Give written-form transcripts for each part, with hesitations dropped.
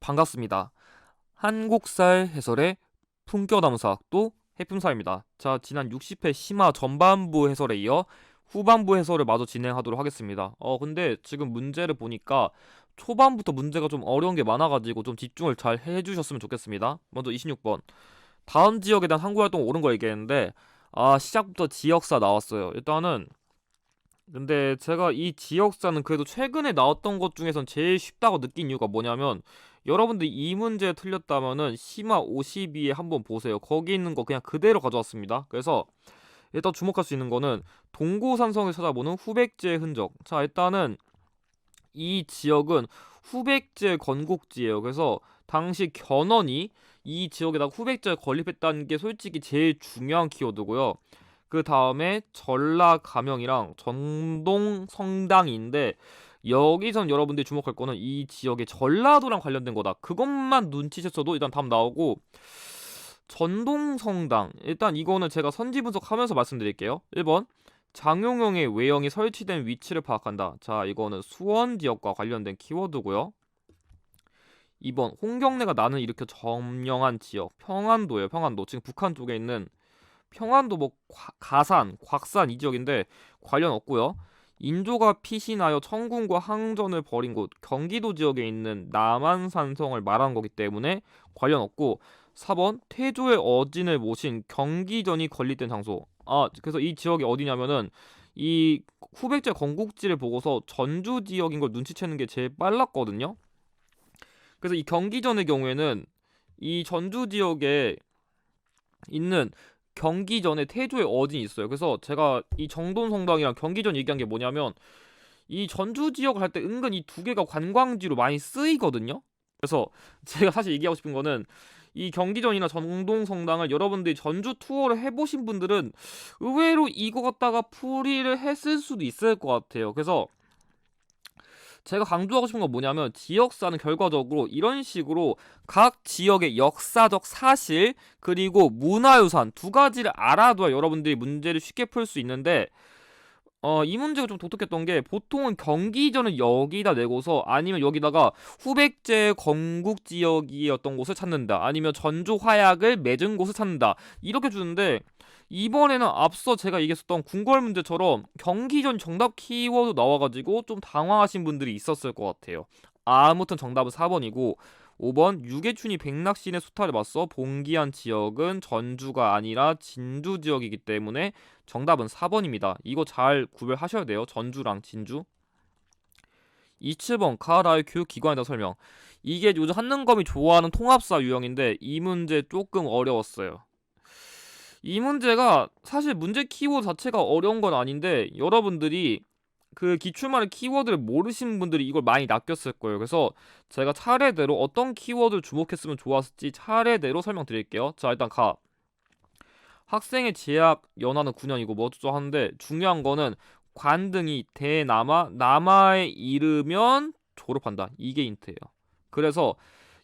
반갑습니다. 한국살 해설의 품격나무사학도 해품사입니다. 자, 지난 60회 심화 전반부 해설에 이어 후반부 해설을 마저 진행하도록 하겠습니다. 근데 지금 문제를 보니까 초반부터 문제가 좀 어려운 게 많아가지고 좀 집중을 잘 해주셨으면 좋겠습니다. 먼저 26번. 다음 지역에 대한 항구 활동 옳은 거 얘기했는데, 시작부터 지역사 나왔어요. 일단은 근데 제가 이 지역사는 그래도 최근에 나왔던 것 중에선 제일 쉽다고 느낀 이유가 뭐냐면, 여러분들이 이 문제 틀렸다면은 심화 52에 한번 보세요. 거기 있는 거 그냥 그대로 가져왔습니다. 그래서 일단 주목할 수 있는 거는 동고산성을 찾아보는 후백제의 흔적. 자, 일단은 이 지역은 후백제 건국지예요. 그래서 당시 견훤이 이 지역에다가 후백제를 건립했다는 게 솔직히 제일 중요한 키워드고요. 그 다음에 전라가명이랑 전동성당인데, 여기선 여러분들이 주목할 거는 이 지역의 전라도랑 관련된 거다. 그것만 눈치챘어도 일단 답 나오고, 전동성당. 일단 이거는 제가 선지 분석하면서 말씀드릴게요. 1번. 장용영의 외형이 설치된 위치를 파악한다. 자, 이거는 수원 지역과 관련된 키워드고요. 2번. 홍경래가 난을 일으켜 점령한 지역. 평안도예요. 평안도. 지금 북한 쪽에 있는 평안도 뭐 가산, 곽산 이 지역인데 관련 없고요. 인조가 피신하여 청군과 항전을 벌인 곳, 경기도 지역에 있는 남한산성을 말한 거기 때문에 관련 없고, 4번 태조의 어진을 모신 경기전이 건립된 장소. 그래서 이 지역이 어디냐면은 이 후백제 건국지를 보고서 전주 지역인 걸 눈치채는 게 제일 빨랐거든요. 그래서 이 경기전의 경우에는 이 전주 지역에 있는 경기전에 태조의 어진이 있어요. 그래서 제가 이 정돈성당이랑 경기전 얘기한 게 뭐냐면, 이 전주 지역을 할 때 은근 이 두 개가 관광지로 많이 쓰이거든요. 그래서 제가 사실 얘기하고 싶은 거는, 이 경기전이나 정동성당을 여러분들이 전주 투어를 해보신 분들은 의외로 이거 갖다가 풀이를 했을 수도 있을 것 같아요. 그래서 제가 강조하고 싶은 건 뭐냐면, 지역사는 결과적으로 이런 식으로 각 지역의 역사적 사실 그리고 문화유산 두 가지를 알아둬야 여러분들이 문제를 쉽게 풀 수 있는데, 이 문제가 좀 독특했던 게, 보통은 경기전을 여기다 내고서 아니면 여기다가 후백제 건국 지역이었던 곳을 찾는다, 아니면 전주 화약을 맺은 곳을 찾는다, 이렇게 주는데, 이번에는 앞서 제가 얘기했었던 궁궐 문제처럼 경기전 정답 키워드 나와가지고 좀 당황하신 분들이 있었을 것 같아요. 아무튼 정답은 4번이고, 5번 유계춘이 백낙신의 수탈을 맞서 봉기한 지역은 전주가 아니라 진주 지역이기 때문에 정답은 4번입니다. 이거 잘 구별하셔야 돼요. 전주랑 진주. 27번 가나다의 교육기관에다 설명. 이게 요즘 한능검이 좋아하는 통합사 유형인데 이 문제 조금 어려웠어요. 이 문제가 사실 문제 키워드 자체가 어려운 건 아닌데, 여러분들이 그 기출만의 키워드를 모르신 분들이 이걸 많이 낚였을 거예요. 그래서 제가 차례대로 어떤 키워드를 주목했으면 좋았을지 차례대로 설명드릴게요. 자, 일단 학생의 재학 연하는 9년이고 뭐죠 하는데, 중요한 거는 관등이 대남아, 남아에 이르면 졸업한다, 이게 힌트예요. 그래서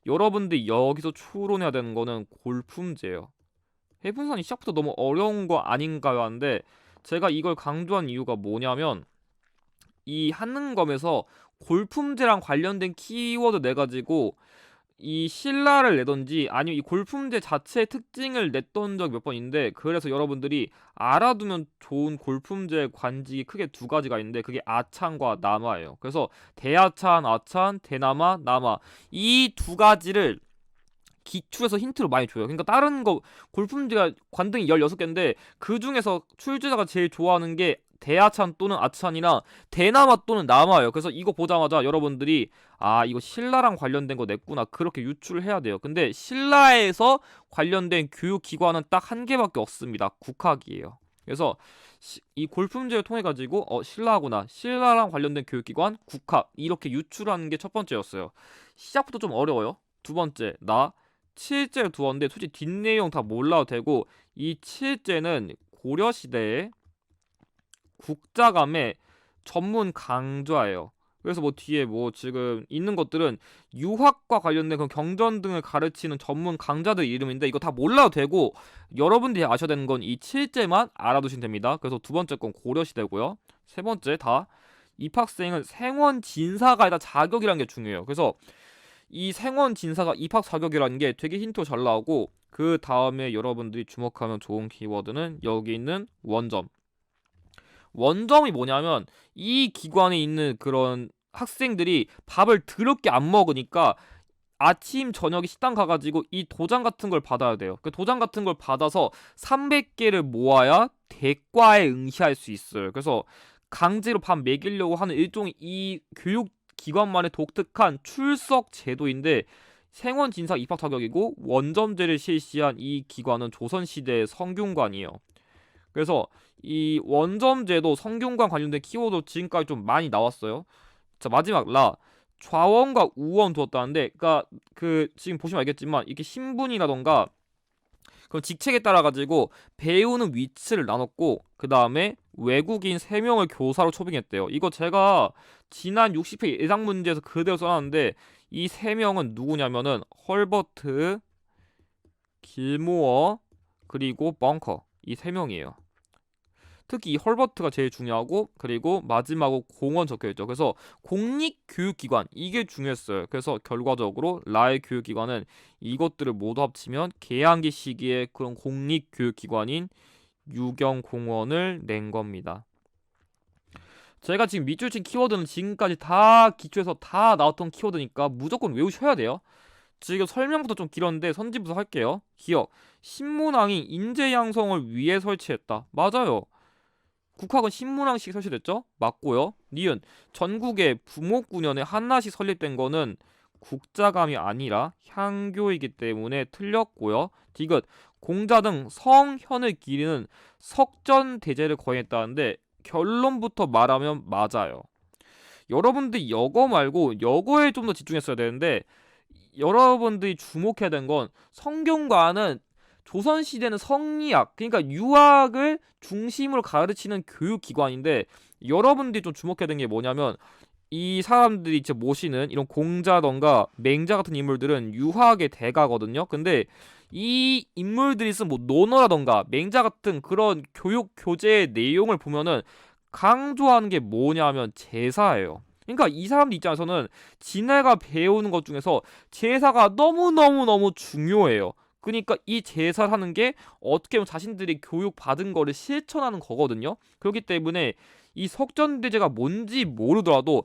여러분들이 여기서 추론해야 되는 거는 골품제예요. 해분산이 시작부터 너무 어려운 거 아닌가요 하는데, 제가 이걸 강조한 이유가 뭐냐면, 이 한능검에서 골품제랑 관련된 키워드 내가지고 이 신라를 내던지 아니면 이 골품제 자체의 특징을 냈던 적이 몇 번 있는데, 그래서 여러분들이 알아두면 좋은 골품제 관직이 크게 두 가지가 있는데, 그게 아찬과 남아예요. 그래서 대아찬, 아찬, 대남아, 남아, 이 두 가지를 기출에서 힌트로 많이 줘요. 그러니까 다른 거 골품제가 관등이 16개인데 그 중에서 출제자가 제일 좋아하는 게 대하찬 또는 아찬이나 대남아 또는 남아예요. 그래서 이거 보자마자 여러분들이 이거 신라랑 관련된 거 냈구나, 그렇게 유출을 해야 돼요. 근데 신라에서 관련된 교육기관은 딱 한 개밖에 없습니다. 국학이에요. 그래서 이 골품제를 통해 가지고 신라구나, 신라랑 관련된 교육기관 국학, 이렇게 유출하는 게 첫 번째였어요. 시작부터 좀 어려워요. 두 번째, 나 7제를 두었는데 솔직히 뒷내용 다 몰라도 되고, 이 7제는 고려시대에 국자감의 전문 강좌예요. 그래서 뭐 뒤에 뭐 지금 있는 것들은 유학과 관련된 그런 경전 등을 가르치는 전문 강자들 이름인데, 이거 다 몰라도 되고 여러분들이 아셔야 되는 건 이 7제만 알아두시면 됩니다. 그래서 두 번째 건 고려시대고요. 세 번째, 다 입학생은 생원 진사가이다 자격이라는 게 중요해요. 그래서 이 생원 진사가 입학 자격이라는 게 되게 힌트가 잘 나오고, 그 다음에 여러분들이 주목하면 좋은 키워드는 여기 있는 원점. 원점이 뭐냐면 이 기관에 있는 그런 학생들이 밥을 더럽게 안 먹으니까 아침 저녁에 식당 가가지고 이 도장 같은 걸 받아야 돼요. 그 도장 같은 걸 받아서 300개를 모아야 대과에 응시할 수 있어요. 그래서 강제로 밥 먹이려고 하는 일종의 이 교육기관만의 독특한 출석 제도인데, 생원 진사 입학 자격이고 원점제를 실시한 이 기관은 조선시대의 성균관이에요. 그래서 이 원점제도 성균관 관련된 키워드 지금까지 좀 많이 나왔어요. 자, 마지막 라. 좌원과 우원 두었다는데, 그러니까 그 지금 보시면 알겠지만 이렇게 신분이라던가 그럼 직책에 따라 가지고 배우는 위치를 나눴고, 그 다음에 외국인 3명을 교사로 초빙했대요. 이거 제가 지난 60회 예상 문제에서 그대로 써놨는데, 이 3명은 누구냐면은 헐버트, 길모어, 그리고 벙커, 이 3명이에요. 특히 이 헐버트가 제일 중요하고, 그리고 마지막으로 공원 적혀있죠. 그래서 공립교육기관, 이게 중요했어요. 그래서 결과적으로 라의 교육기관은 이것들을 모두 합치면 개항기 시기에 그런 공립교육기관인 유경공원을 낸 겁니다. 제가 지금 밑줄 친 키워드는 지금까지 다 기초에서 다 나왔던 키워드니까 무조건 외우셔야 돼요. 지금 설명부터 좀 길었는데 선지부터 할게요. 기억. 신문왕이 인재 양성을 위해 설치했다. 맞아요. 국학은 신문왕식 설치됐죠? 맞고요. 니은. 전국에 부목군현에 하나씩 설립된 거는 국자감이 아니라 향교이기 때문에 틀렸고요. 디귿. 공자 등 성현을 기리는 석전대제를 거행했다는데 결론부터 말하면 맞아요. 여러분들이 여거 말고 여거에 좀 더 집중했어야 되는데, 여러분들이 주목해야 되는 건 성균관은 조선시대는 성리학, 그러니까 유학을 중심으로 가르치는 교육기관인데, 여러분들이 좀 주목해야 되는 게 뭐냐면 이 사람들이 이제 모시는 이런 공자던가 맹자 같은 인물들은 유학의 대가거든요. 근데 이 인물들이 쓴 뭐 논어라던가 맹자 같은 그런 교육 교재의 내용을 보면은 강조하는 게 뭐냐면 제사예요. 그러니까 이 사람들 입장에서는 지네가 배우는 것 중에서 제사가 너무너무너무 중요해요. 그러니까 이 제사를 하는 게 어떻게 보면 자신들이 교육받은 거를 실천하는 거거든요. 그렇기 때문에 이 석전대제가 뭔지 모르더라도,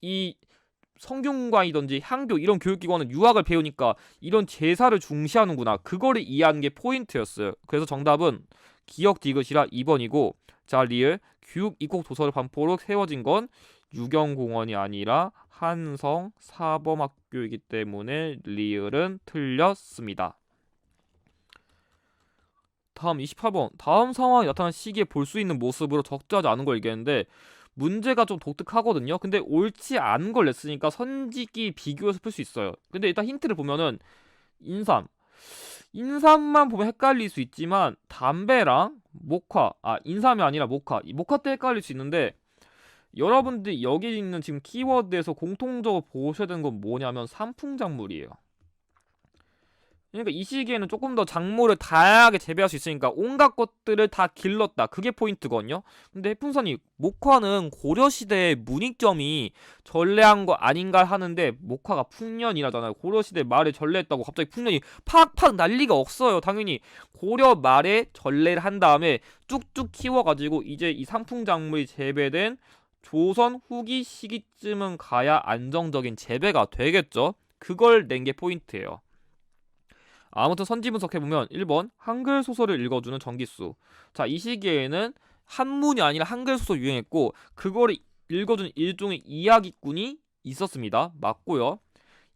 이 성균관이든지 향교 이런 교육기관은 유학을 배우니까 이런 제사를 중시하는구나, 그거를 이해하는 게 포인트였어요. 그래서 정답은 기억 디귿이라 2번이고, 자 리을. 교육 입국 도서를 반포로 세워진 건 유경공원이 아니라 한성 사범학교이기 때문에 리을은 틀렸습니다. 다음 28번. 다음 상황이 나타난 시기에 볼 수 있는 모습으로 적절하지 않은 걸 얘기했는데, 문제가 좀 독특하거든요. 근데 옳지 않은 걸 냈으니까 선지기 비교해서 풀 수 있어요. 근데 일단 힌트를 보면은 인삼. 인삼만 보면 헷갈릴 수 있지만 담배랑 목화, 인삼이 아니라 목화, 이 목화 때 헷갈릴 수 있는데, 여러분들이 여기 있는 지금 키워드에서 공통적으로 보셔야 되는 건 뭐냐면 산풍작물이에요. 그러니까 이 시기에는 조금 더 작물을 다양하게 재배할 수 있으니까 온갖 것들을 다 길렀다, 그게 포인트거든요. 근데 해풍선이 목화는 고려시대의 문익점이 전래한 거 아닌가 하는데, 목화가 풍년이라잖아요. 고려시대 말에 전래했다고 갑자기 풍년이 팍팍 날 리가 없어요. 당연히 고려 말에 전래를 한 다음에 뚝뚝 키워가지고 이제 이 산풍작물이 재배된 조선 후기 시기쯤은 가야 안정적인 재배가 되겠죠. 그걸 낸 게 포인트예요. 아무튼 선지 분석해보면 1번 한글 소설을 읽어주는 정기수. 자, 이 시기에는 한문이 아니라 한글 소설 유행했고 그거를 읽어주는 일종의 이야기꾼이 있었습니다. 맞고요.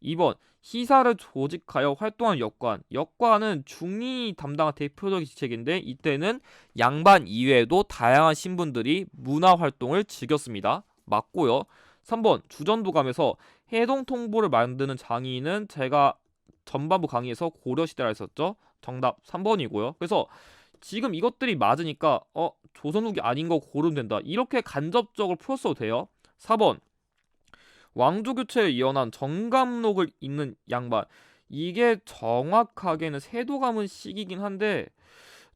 2번 시사를 조직하여 활동하는 역관. 역관은 중인이 담당한 대표적인 직책인데, 이때는 양반 이외에도 다양한 신분들이 문화활동을 즐겼습니다. 맞고요. 3번 주전도감에서 해동통보를 만드는 장인은 제가 전반부 강의에서 고려시대라 했었죠. 정답 3번이고요. 그래서 지금 이것들이 맞으니까 조선 후기 아닌 거 고르면 된다, 이렇게 간접적으로 풀었어도 돼요. 4번 왕조교체를 이어난 정감록을 읽는 양반. 이게 정확하게는 세도 가문 시기긴 한데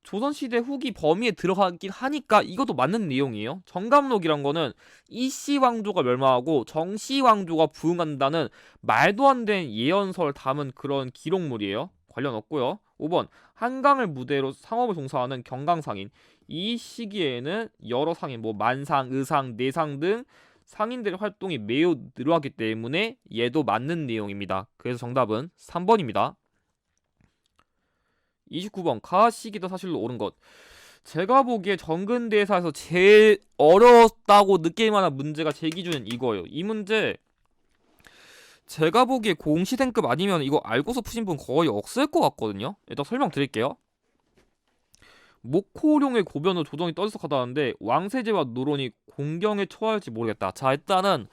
조선시대 후기 범위에 들어가긴 하니까 이것도 맞는 내용이에요. 정감록이란 거는 이씨 왕조가 멸망하고 정씨 왕조가 부흥한다는 말도 안 되는 예언설 담은 그런 기록물이에요. 관련 없고요. 5번 한강을 무대로 상업을 종사하는 경강상인. 이 시기에는 여러 상인 뭐 만상, 의상, 내상 등 상인들의 활동이 매우 늘어났기 때문에 얘도 맞는 내용입니다. 그래서 정답은 3번입니다. 29번 가하 시기도 사실로 옳은 것. 제가 보기에 정근대사에서 제일 어려웠다고 느낄 만한 문제가 제 기준엔 이거예요. 이 문제 제가 보기에 공시생급 아니면 이거 알고서 푸신 분 거의 없을 것 같거든요. 일단 설명드릴게요. 목호룡의 고변으로 조정이 떠들썩하다는데 왕세제와 노론이 공경에 처할지 모르겠다. 자, 일단은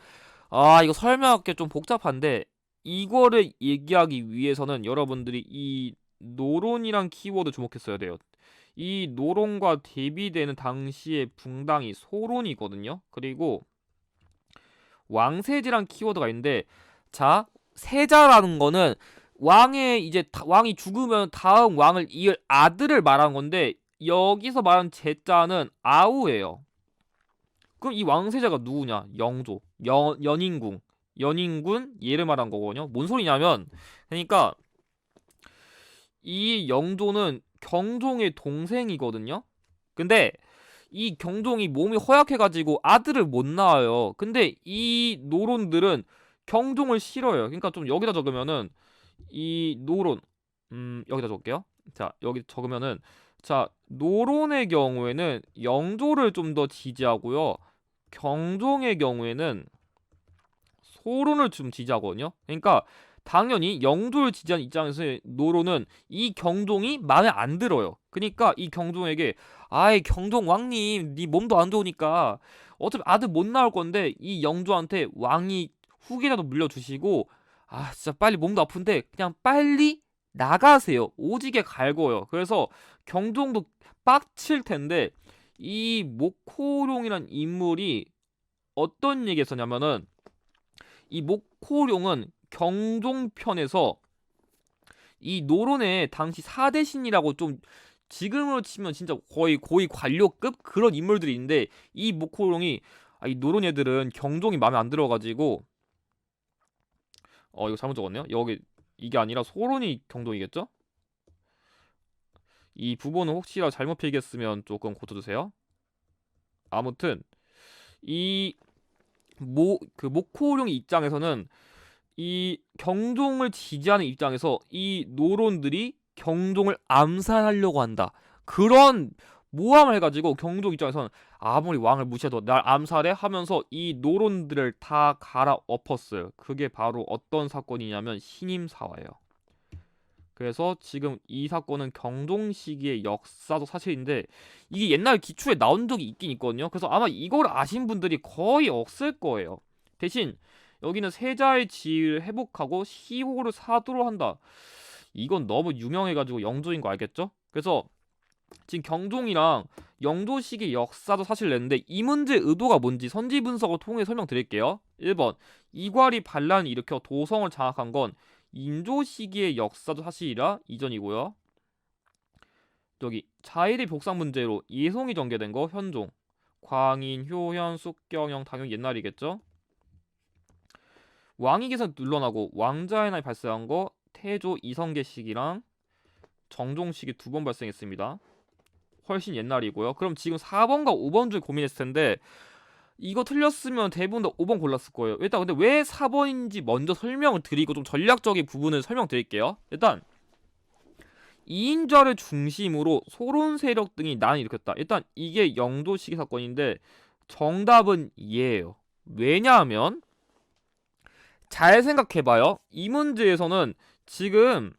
이거 설명할 게 좀 복잡한데 이거를 얘기하기 위해서는 여러분들이 이 노론이란 키워드 주목했어야 돼요. 이 노론과 대비되는 당시의 붕당이 소론이거든요. 그리고 왕세제란 키워드가 있는데, 자, 세자라는 거는 왕이 죽으면 다음 왕을 이을 아들을 말하는 건데 여기서 말하는 제자는 아우예요. 그럼 이 왕세자가 누구냐? 영조, 연인군 얘를 말한 거거든요. 뭔 소리냐면, 그러니까 이 영조는 경종의 동생이거든요. 근데 이 경종이 몸이 허약해가지고 아들을 못 낳아요. 근데 이 노론들은 경종을 싫어요. 그러니까 좀 여기다 적으면은 이 노론, 여기다 적을게요. 자, 여기 적으면은, 자, 노론의 경우에는 영조를 좀 더 지지하고요. 경종의 경우에는 소론을 좀 지지하거든요. 그러니까 당연히 영조를 지지하는 입장에서 노론은 이 경종이 마음에 안 들어요. 그러니까 이 경종에게 아이 경종 왕님 네 몸도 안 좋으니까 어차피 아들 못 낳을 건데 이 영조한테 왕이 후계자도 물려주시고 진짜 빨리 몸도 아픈데 그냥 빨리 나가세요. 오지게 갈고요. 그래서 경종도 빡칠 텐데 이 목호룡이란 인물이 어떤 얘기 했었냐면은 이 목호룡은 경종편에서 이 노론의 당시 4대 신이라고 좀 지금으로 치면 진짜 거의 고위 관료급 그런 인물들이 있는데 이 목호룡이 이 노론 애들은 경종이 마음에 안 들어가지고 이거 잘못 적었네요. 여기 이게 아니라 소론이 경종이겠죠? 이 부분은 혹시라도 잘못 필기했으면 조금 고쳐주세요. 아무튼 이 목호룡 입장에서는 이 경종을 지지하는 입장에서 이 노론들이 경종을 암살하려고 한다. 그런 모함을 해가지고 경종 입장에서는 아무리 왕을 무시해도 날 암살해 하면서 이 노론들을 다 갈아엎었어요. 그게 바로 어떤 사건이냐면 신임사화예요. 그래서 지금 이 사건은 경종 시기의 역사도 사실인데 이게 옛날 기초에 나온 적이 있긴 있거든요. 그래서 아마 이걸 아신 분들이 거의 없을 거예요. 대신 여기는 세자의 지위를 회복하고 시호를 사도로 한다. 이건 너무 유명해가지고 영조인 거 알겠죠? 그래서 지금 경종이랑 영조 시기 역사도 사실 냈는데 이 문제의 의도가 뭔지 선지 분석을 통해 설명드릴게요. 1번 이괄이 반란을 일으켜 도성을 장악한 건 인조 시기의 역사도 사실이라 이전이고요. 여기 자일의 복상 문제로 예송이 전개된 거 현종, 광인, 효현, 숙경영 당연히 옛날이겠죠. 왕위 계산 눌러나고 왕자의 날 발생한 거 태조 이성계 시기랑 정종 시기 두 번 발생했습니다. 훨씬 옛날이고요. 그럼 지금 4번과 5번 중에 고민했을 텐데 이거 틀렸으면 대부분 다 5번 골랐을 거예요. 일단 근데 왜 4번인지 먼저 설명을 드리고 좀 전략적인 부분을 설명드릴게요. 일단 2인자를 중심으로 소론 세력 등이 난을 일으켰다. 일단 이게 영조 시기 사건인데 정답은 얘예요. 왜냐하면 잘 생각해봐요. 이 문제에서는 지금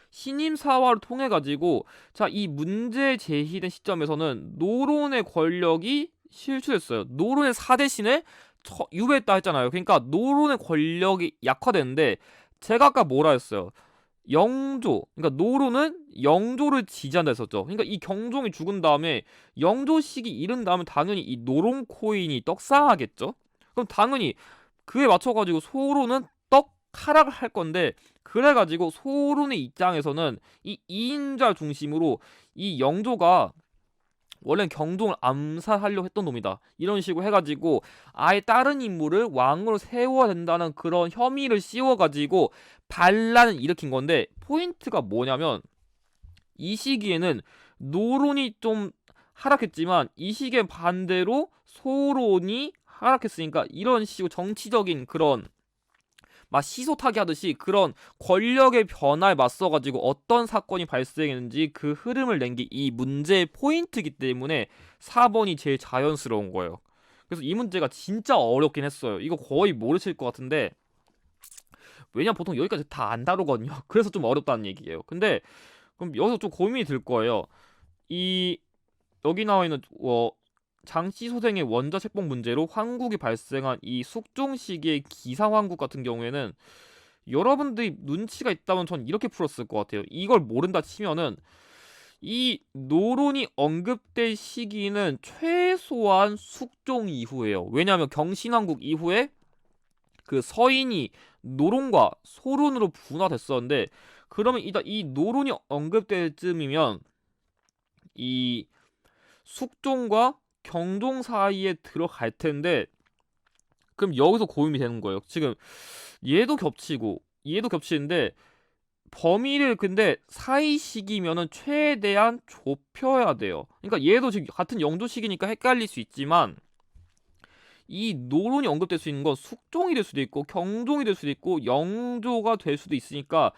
신임사화를 통해 가지고 이 문제 제시된 시점에서는 노론의 권력이 실추됐어요. 노론의 4대 신을 유배했다 했잖아요. 그러니까 노론의 권력이 약화되는데 제가 아까 뭐라 했어요? 영조, 그러니까 노론은 영조를 지지한다 했었죠. 그러니까 이 경종이 죽은 다음에 영조 시기 이른 다음에 당연히 이 노론 코인이 떡상하겠죠. 그럼 당연히 그에 맞춰가지고 소론은 떡 하락을 할 건데 그래가지고 소론의 입장에서는 이 2인자 중심으로 이 영조가 원래는 경종을 암살하려고 했던 놈이다, 이런 식으로 해가지고 아예 다른 인물을 왕으로 세워야 된다는 그런 혐의를 씌워가지고 반란을 일으킨 건데, 포인트가 뭐냐면 이 시기에는 노론이 좀 하락했지만 이 시기에 반대로 소론이 하락했으니까 이런 식으로 정치적인 그런 막 시소타기 하듯이 그런 권력의 변화에 맞서가지고 어떤 사건이 발생했는지 그 흐름을 낸 게 이 문제의 포인트이기 때문에 4번이 제일 자연스러운 거예요. 그래서 이 문제가 진짜 어렵긴 했어요. 이거 거의 모르실 것 같은데, 왜냐면 보통 여기까지 다 안 다루거든요. 그래서 좀 어렵다는 얘기예요. 근데 그럼 여기서 좀 고민이 들 거예요. 이 여기 나와 있는 장씨 소생의 원자 책봉 문제로 환국이 발생한 이 숙종 시기의 기사 환국 같은 경우에는 여러분들이 눈치가 있다면 전 이렇게 풀었을 것 같아요. 이걸 모른다 치면은 이 노론이 언급될 시기는 최소한 숙종 이후예요. 왜냐하면 경신왕국 이후에 그 서인이 노론과 소론으로 분화됐었는데, 그러면 일단 이 노론이 언급될 쯤이면 이 숙종과 경종 사이에 들어갈 텐데, 그럼 여기서 고민이 되는 거예요. 지금 얘도 겹치고 얘도 겹치는데 범위를 근데 사이 시기면은 최대한 좁혀야 돼요. 그러니까 얘도 지금 같은 영조 시기니까 헷갈릴 수 있지만 이 노론이 언급될 수 있는 건 숙종이 될 수도 있고 경종이 될 수도 있고 영조가 될 수도 있으니까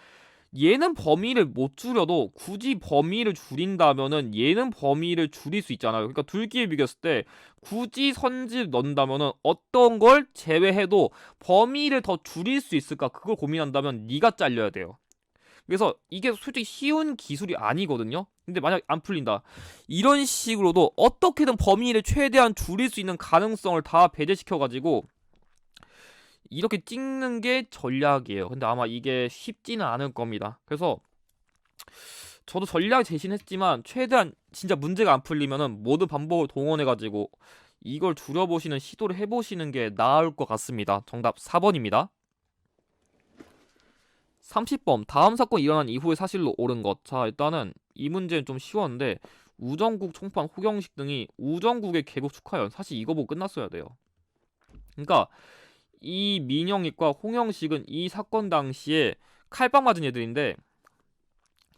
얘는 범위를 못 줄여도 굳이 범위를 줄인다면은 얘는 범위를 줄일 수 있잖아요. 그러니까 둘기에 비교했을 때 굳이 선지를 넣는다면은 어떤 걸 제외해도 범위를 더 줄일 수 있을까, 그걸 고민한다면 네가 잘려야 돼요. 그래서 이게 솔직히 쉬운 기술이 아니거든요. 근데 만약 안 풀린다, 이런 식으로도 어떻게든 범위를 최대한 줄일 수 있는 가능성을 다 배제시켜가지고 이렇게 찍는 게 전략이에요. 근데 아마 이게 쉽지는 않을 겁니다. 그래서 저도 전략 제시했지만 최대한 진짜 문제가 안 풀리면은 모든 방법을 동원해가지고 이걸 줄여보시는 시도를 해보시는 게 나을 것 같습니다. 정답 4번입니다. 30번, 다음 사건이 일어난 이후의 사실로 옳은 것. 자, 일단은 이 문제는 좀 쉬웠는데 우정국 총판 호경식 등이 우정국의 개국 축하연, 사실 이거 보고 끝났어야 돼요. 그러니까 이 민영익과 홍영식은 이 사건 당시에 칼빵 맞은 애들인데,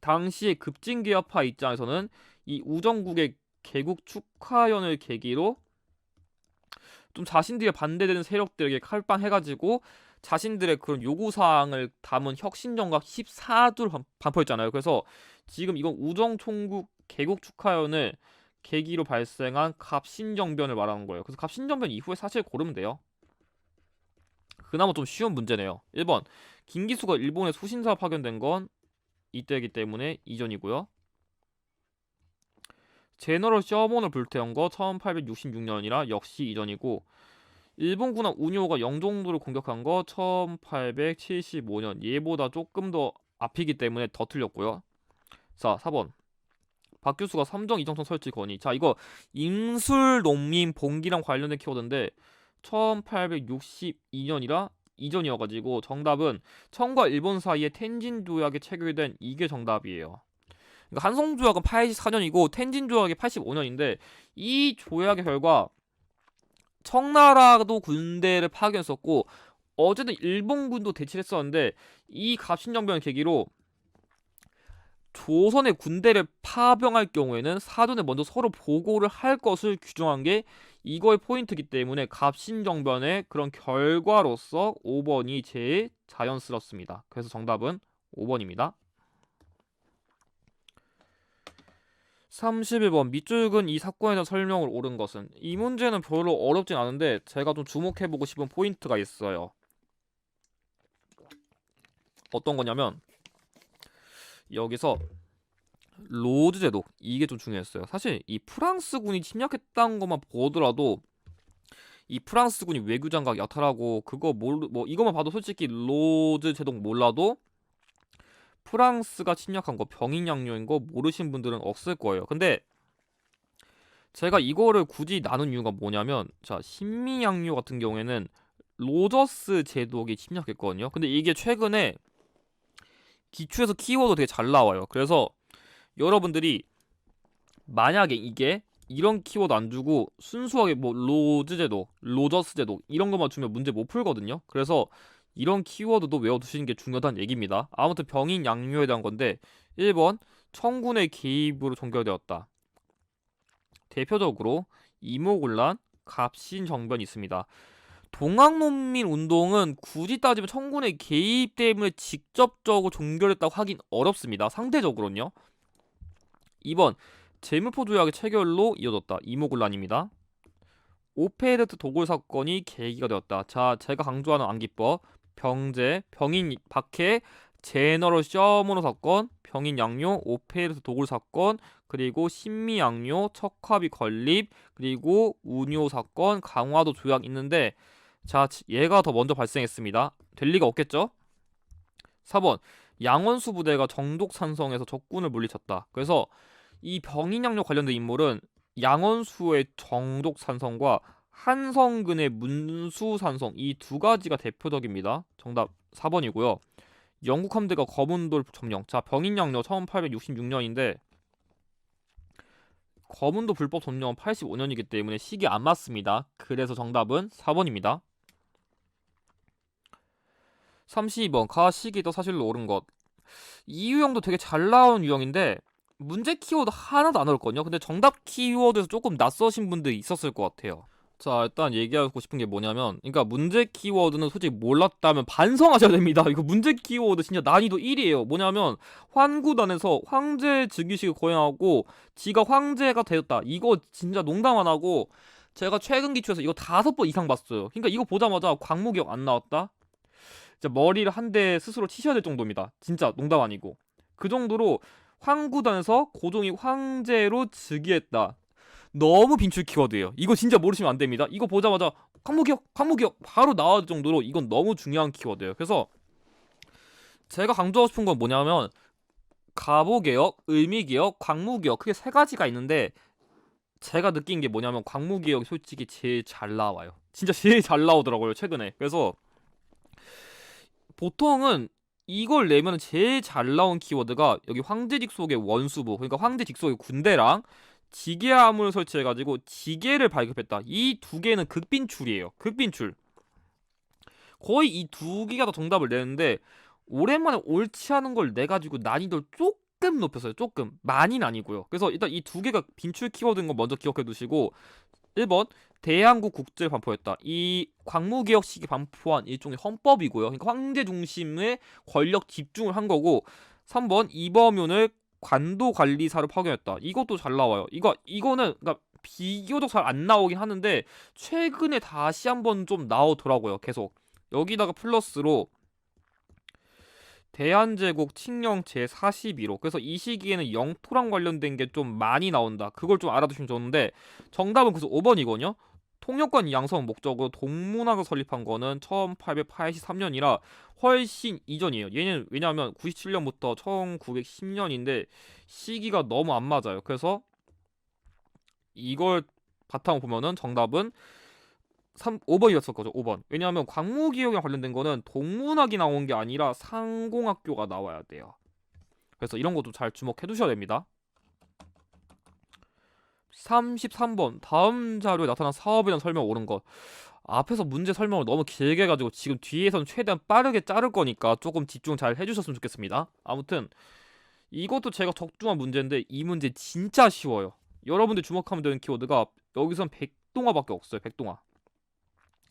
당시에 급진개혁파 입장에서는 이 우정국의 개국 축하연을 계기로 좀 자신들이 반대되는 세력들에게 칼빵해가지고 자신들의 그런 요구사항을 담은 혁신정각 14조를 반포했잖아요. 그래서 지금 이건 우정총국 개국 축하연을 계기로 발생한 갑신정변을 말하는 거예요. 그래서 갑신정변 이후에 사실 고르면 돼요. 그나마 좀 쉬운 문제네요. 1번, 김기수가 일본에 수신사 파견된 건 이때이기 때문에 이전이고요. 제너럴 셔먼을 불태운 거 1866년이라 역시 이전이고, 일본군함 우니호가 영종도를 공격한 거 1875년, 얘보다 조금 더 앞이기 때문에 더 틀렸고요. 자, 4번, 박규수가 삼정 이정선 설치 건의. 자, 이거 임술 농민 봉기랑 관련된 키워드인데 1862년이라 이전이어가지고 정답은 청과 일본 사이에 텐진 조약에 체결된 이게 정답이에요. 그러니까 한성 조약은 84년이고 텐진 조약이 85년인데 이 조약의 결과 청나라도 군대를 파견했었고 어쨌든 일본군도 대치를 했었는데, 이 갑신정변을 계기로 조선의 군대를 파병할 경우에는 사전에 먼저 서로 보고를 할 것을 규정한 게 이거의 포인트이기 때문에 갑신정변의 그런 결과로서 5번이 제일 자연스럽습니다. 그래서 정답은 5번입니다. 31번, 밑줄근 이 사건에 대한 설명을 옳은 것은. 이 문제는 별로 어렵진 않은데 제가 좀 주목해보고 싶은 포인트가 있어요. 어떤 거냐면 여기서 로즈 제독, 이게 좀 중요했어요. 사실 이 프랑스군이 침략했다는 것만 보더라도 이 프랑스군이 외교장각 약탈하고 그거 뭐 이것만 봐도 솔직히 로즈 제독 몰라도 프랑스가 침략한 거 병인양요인 거 모르신 분들은 없을 거예요. 근데 제가 이거를 굳이 나눈 이유가 뭐냐면, 자, 신미양요 같은 경우에는 로저스 제독이 침략했거든요. 근데 이게 최근에 기출에서 키워드 되게 잘 나와요. 그래서 여러분들이 만약에 이게 이런 키워드 안 주고 순수하게 뭐 로즈 제독, 로저스 제독 이런 것만 주면 문제 못 풀거든요. 그래서 이런 키워드도 외워두시는 게 중요하다는 얘기입니다. 아무튼 병인 양요에 대한 건데 1번 청군의 개입으로 종결되었다. 대표적으로 이모군란, 갑신정변이 있습니다. 동학농민 운동은 굳이 따지면 청군의 개입 때문에 직접적으로 종결했다고 하긴 어렵습니다. 상대적으로는요. 2번 재물포 조약의 체결로 이어졌다. 이모군란입니다. 오페르트 도굴 사건이 계기가 되었다. 자, 제가 강조하는 암기법 병제, 병인 박해, 제너럴 셔머너 사건, 병인 양요, 오페르트 도굴 사건, 그리고 신미 양요, 척화비 건립, 그리고 운요 사건, 강화도 조약 있는데 자, 얘가 더 먼저 발생했습니다. 될 리가 없겠죠? 4번 양원수 부대가 정독산성에서 적군을 물리쳤다. 그래서 이 병인양요 관련된 인물은 양원수의 정독산성과 한성근의 문수산성 이 두 가지가 대표적입니다. 정답 4번이고요. 영국 함대가 거문도를 점령. 자, 병인양요 1866년인데 거문도 불법 점령은 85년이기 때문에 시기 안 맞습니다. 그래서 정답은 4번입니다. 32번 가 시기 더 사실로 옳은 것. 이 유형도 되게 잘 나온 유형인데 문제 키워드 하나도 안 어렵거든요. 근데 정답 키워드에서 조금 낯서신 분들이 있었을 것 같아요. 자, 일단 얘기하고 싶은 게 뭐냐면 그러니까 문제 키워드는 솔직히 몰랐다면 반성하셔야 됩니다. 이거 문제 키워드 진짜 난이도 1이에요. 뭐냐면 환구단에서 황제 즉위식을 거행하고 지가 황제가 되었다. 이거 진짜 농담 안 하고 제가 최근 기출에서 이거 5번 이상 봤어요. 그러니까 이거 보자마자 광무기억 안 나왔다? 진짜 머리를 한 대 스스로 치셔야 될 정도입니다. 진짜 농담 아니고. 그 정도로 황구단에서 고종이 황제로 즉위했다. 너무 빈출 키워드예요. 이거 진짜 모르시면 안 됩니다. 이거 보자마자 광무기억 바로 나올 정도로 이건 너무 중요한 키워드예요. 그래서 제가 강조하고 싶은 건 뭐냐면 가보개혁, 을미개혁, 광무개혁 크게 세 가지가 있는데 제가 느낀 게 뭐냐면 광무개혁이 솔직히 제일 잘 나와요. 진짜 제일 잘 나오더라고요 최근에. 그래서 보통은 이걸 내면 제일 잘 나온 키워드가 여기 황제 직속의 원수부 그러니까 황제 직속의 군대랑 지게함을 설치해가지고 지게를 발급했다. 이 두 개는 극빈출이에요. 극빈출. 거의 이 두 개가 다 정답을 내는데 오랜만에 옳지 않은 걸 내가지고 난이도를 조금 높였어요. 조금. 많이는 아니고요. 그래서 일단 이 두 개가 빈출 키워드인 거 먼저 기억해 두시고 1번 대한국 국제를 반포했다. 이 광무개혁 시기 반포한 일종의 헌법이고요. 그러니까 황제 중심의 권력 집중을 한 거고 3번 이범윤을 관도관리사로 파견했다. 이것도 잘 나와요. 이거는 그러니까 비교적 잘 안 나오긴 하는데 최근에 다시 한번 좀 나오더라고요. 계속 여기다가 플러스로 대한제국 칙령 제42호. 그래서 이 시기에는 영토랑 관련된 게 좀 많이 나온다. 그걸 좀 알아두시면 좋은데 정답은 그래서 5번이거든요. 통역관 양성 목적으로 동문학을 설립한 거는 1883년이라 훨씬 이전이에요. 얘는 왜냐하면 97년부터 1910년인데 시기가 너무 안 맞아요. 그래서 이걸 바탕으로 보면은 정답은 5번이었을 거죠. 5번. 왜냐하면 광무기억에 관련된 거는 동문학이 나온 게 아니라 상공학교가 나와야 돼요. 그래서 이런 것도 잘 주목해 두셔야 됩니다. 33번 다음 자료에 나타난 사업에 대한 설명 옳은 것. 앞에서 문제 설명을 너무 길게 해가지고 지금 뒤에서는 최대한 빠르게 자를 거니까 조금 집중 잘 해주셨으면 좋겠습니다. 아무튼 이것도 제가 적중한 문제인데 이 문제 진짜 쉬워요. 여러분들 주목하면 되는 키워드가 여기선 백동화밖에 없어요. 백동화.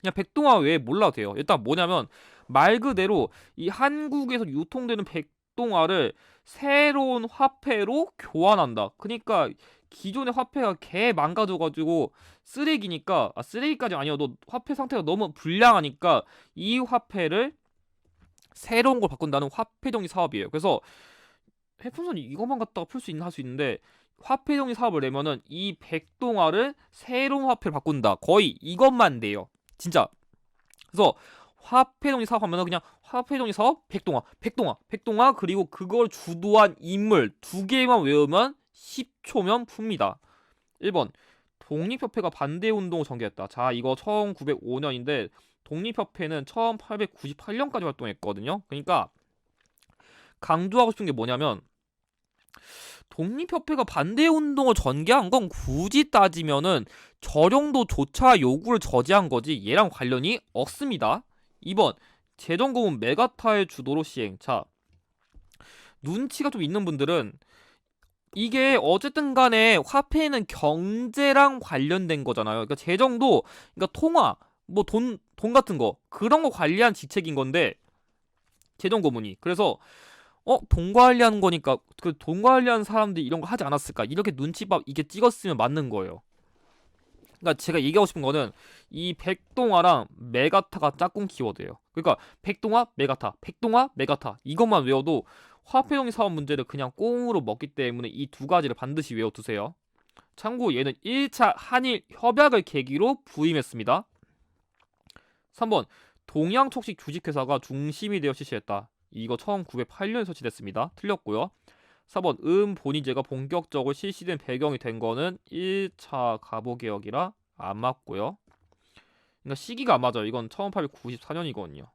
그냥 백동화 외에 몰라도 돼요. 일단 뭐냐면 말 그대로 이 한국에서 유통되는 백동화를 새로운 화폐로 교환한다. 그러니까 기존의 화폐가 개 망가져가지고 쓰레기니까 쓰레기까지 아니어도 화폐 상태가 너무 불량하니까 이 화폐를 새로운 걸 바꾼다는 화폐정리 사업이에요. 그래서 해풍선이 이것만 갖다가 풀 수 있나 할 수 있는데 화폐정리 사업을 내면은 이 백동화를 새로운 화폐로 바꾼다. 거의 이것만 돼요. 진짜. 그래서 화폐정리 사업 하면은 그냥 화폐정리 사업 백동화 그리고 그걸 주도한 인물 두 개만 외우면 10초면 풉니다. 1번 독립협회가 반대운동을 전개했다. 자, 이거 1905년인데 독립협회는 1898년까지 활동했거든요. 그러니까 강조하고 싶은 게 뭐냐면 독립협회가 반대운동을 전개한 건 굳이 따지면은 저령도조차 요구를 저지한 거지 얘랑 관련이 없습니다. 2번 재정고문 메가타의 주도로 시행. 자, 눈치가 좀 있는 분들은 이게 어쨌든 간에 화폐는 경제랑 관련된 거잖아요. 그러니까 재정도, 그러니까 통화, 뭐 돈 같은 거, 그런 거 관리한 직책인 건데, 재정고문이. 그래서, 돈 관리하는 거니까, 그 돈 관리하는 사람들이 이런 거 하지 않았을까? 이렇게 눈치밥 이게 찍었으면 맞는 거예요. 그러니까 제가 얘기하고 싶은 거는, 이 백동화랑 메가타가 짝꿍 키워드예요. 그러니까, 백동화, 메가타, 백동화, 메가타. 이것만 외워도, 화폐동의 사업 문제를 그냥 꽁으로 먹기 때문에 이 두 가지를 반드시 외워두세요. 참고 얘는 1차 한일 협약을 계기로 부임했습니다. 3번 동양촉식 주식회사가 중심이 되어 실시했다. 이거 1908년에 설치됐습니다. 틀렸고요. 4번 본위제가 본격적으로 실시된 배경이 된 거는 1차 가보개혁이라 안 맞고요. 그러니까 시기가 안 맞아요. 이건 1894년이거든요.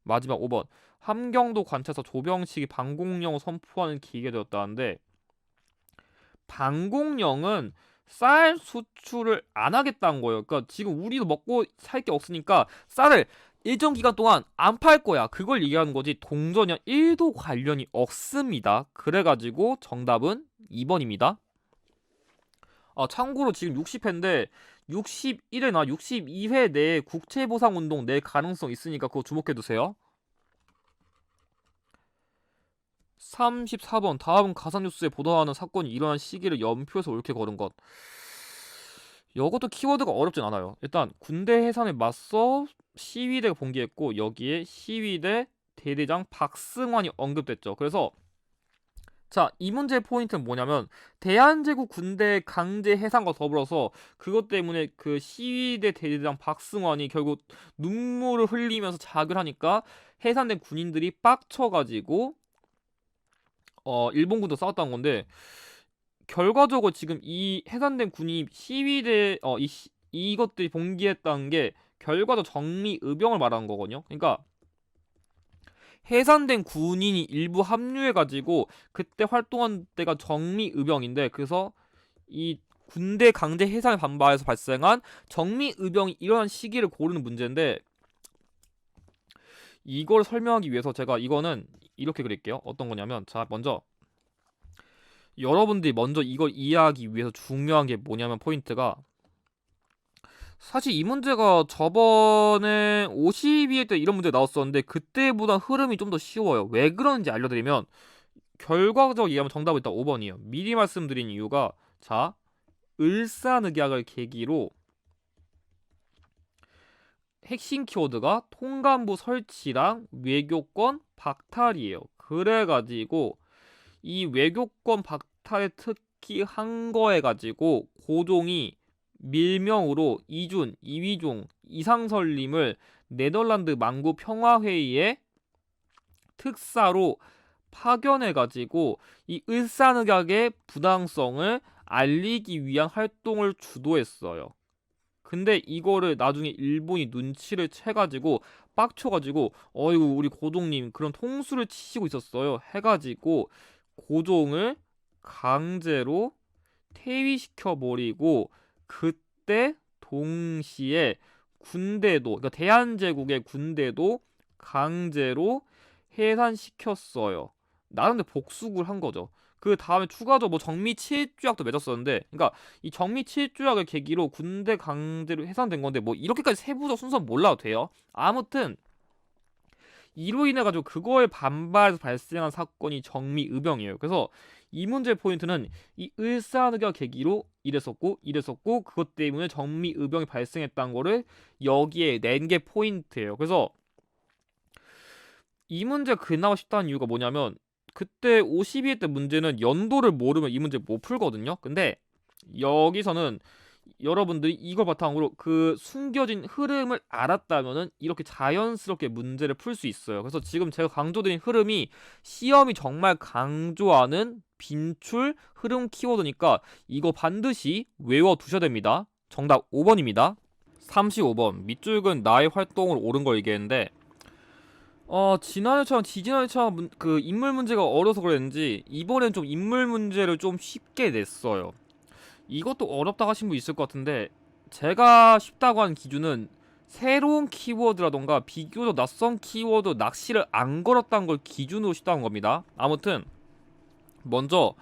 마지막 5번 함경도 관찰사 조병식이 방공령을 선포하는 계기가 되었다는데, 방공령은 쌀 수출을 안 하겠다는 거예요. 그러니까 지금 우리도 먹고 살 게 없으니까 쌀을 일정 기간 동안 안 팔 거야. 그걸 얘기하는 거지 동전이랑 1도 관련이 없습니다. 그래가지고 정답은 2번입니다. 참고로 지금 60회인데 61회나 62회 내에 국채보상운동 낼 가능성 있으니까 그거 주목해두세요. 34번 다음 가상뉴스에 보도하는 사건이 일어난 시기를 연표해서 옳게 걸은 것. 이것도 키워드가 어렵진 않아요. 일단 군대 해산에 맞서 시위대가 봉기했고 여기에 시위대 대대장 박승환이 언급됐죠. 그래서 자, 이 문제의 포인트는 뭐냐면 대한제국 군대 강제 해산과 더불어서 그것 때문에 그 시위대 대대장 박승환이 결국 눈물을 흘리면서 자결 하니까 해산된 군인들이 빡쳐가지고 일본군도 싸웠다는 건데, 결과적으로 지금 이 해산된 군이 시위대 이것들이 봉기했다는 게 결과적 정리의병을 말하는 거거든요. 그러니까 해산된 군인이 일부 합류해가지고 그때 활동한 때가 정리의병인데, 그래서 이 군대 강제 해산에 반발해서 발생한 정리의병이 일어난 시기를 고르는 문제인데, 이걸 설명하기 위해서 제가 이거는 이렇게 그릴게요. 어떤 거냐면, 자, 먼저 여러분들이 먼저 이걸 이해하기 위해서 중요한 게 뭐냐면, 포인트가 사실 이 문제가 저번에 52회 때 이런 문제 나왔었는데 그때보다 흐름이 좀 더 쉬워요. 왜 그런지 알려드리면, 결과적으로 얘기하면 정답은 일단 5번이에요. 미리 말씀드린 이유가, 자, 을사늑약을 계기로 핵심 키워드가 통감부 설치랑 외교권 박탈이에요. 그래가지고 이 외교권 박탈에 특히 한 거에 가지고 고종이 밀명으로 이준, 이휘종, 이상설님을 네덜란드 만구 평화회의에 특사로 파견해가지고 이 을사늑약의 부당성을 알리기 위한 활동을 주도했어요. 근데 이거를 나중에 일본이 눈치를 채가지고 빡쳐가지고 어이구 우리 고종님 그런 통수를 치시고 있었어요 해가지고 고종을 강제로 퇴위시켜버리고, 그때 동시에 군대도, 그러니까 대한제국의 군대도 강제로 해산시켰어요. 나름대로 복수를 한 거죠. 그 다음에 추가적으로 뭐 정미 7조약도 맺었었는데, 그러니까 이 정미 7조약을 계기로 군대 강제로 해산된 건데, 뭐 이렇게까지 세부적 순서는 몰라도 돼요. 아무튼 이로 인해 가지고 그거에 반발해서 발생한 사건이 정미의병이에요. 그래서 이 문제의 포인트는 이 을사늑약 계기로 이랬었고 그것 때문에 정미의병이 발생했다는 거를 여기에 낸 게 포인트예요. 그래서 이 문제가 그나마 쉽다는 이유가 뭐냐면, 그때 52회 때 문제는 연도를 모르면 이 문제 못 풀거든요. 근데 여기서는 여러분들이 이걸 바탕으로 그 숨겨진 흐름을 알았다면은 이렇게 자연스럽게 문제를 풀 수 있어요. 그래서 지금 제가 강조드린 흐름이 시험이 정말 강조하는 빈출 흐름 키워드니까 이거 반드시 외워두셔야 됩니다. 정답 5번입니다. 35번 밑줄근 나의 활동을 옳은 걸 얘기했는데, 지난해처럼 지지난해처럼 그 인물 문제가 어려서 그랬는지 이번엔 좀 인물 문제를 좀 쉽게 냈어요. 이것도 어렵다 하신 분 있을 것 같은데 제가 쉽다고 하는 기준은 새로운 키워드라던가 비교적 낯선 키워드 낚시를 안 걸었다는 걸 기준으로 쉽다는 겁니다. 아무튼 먼저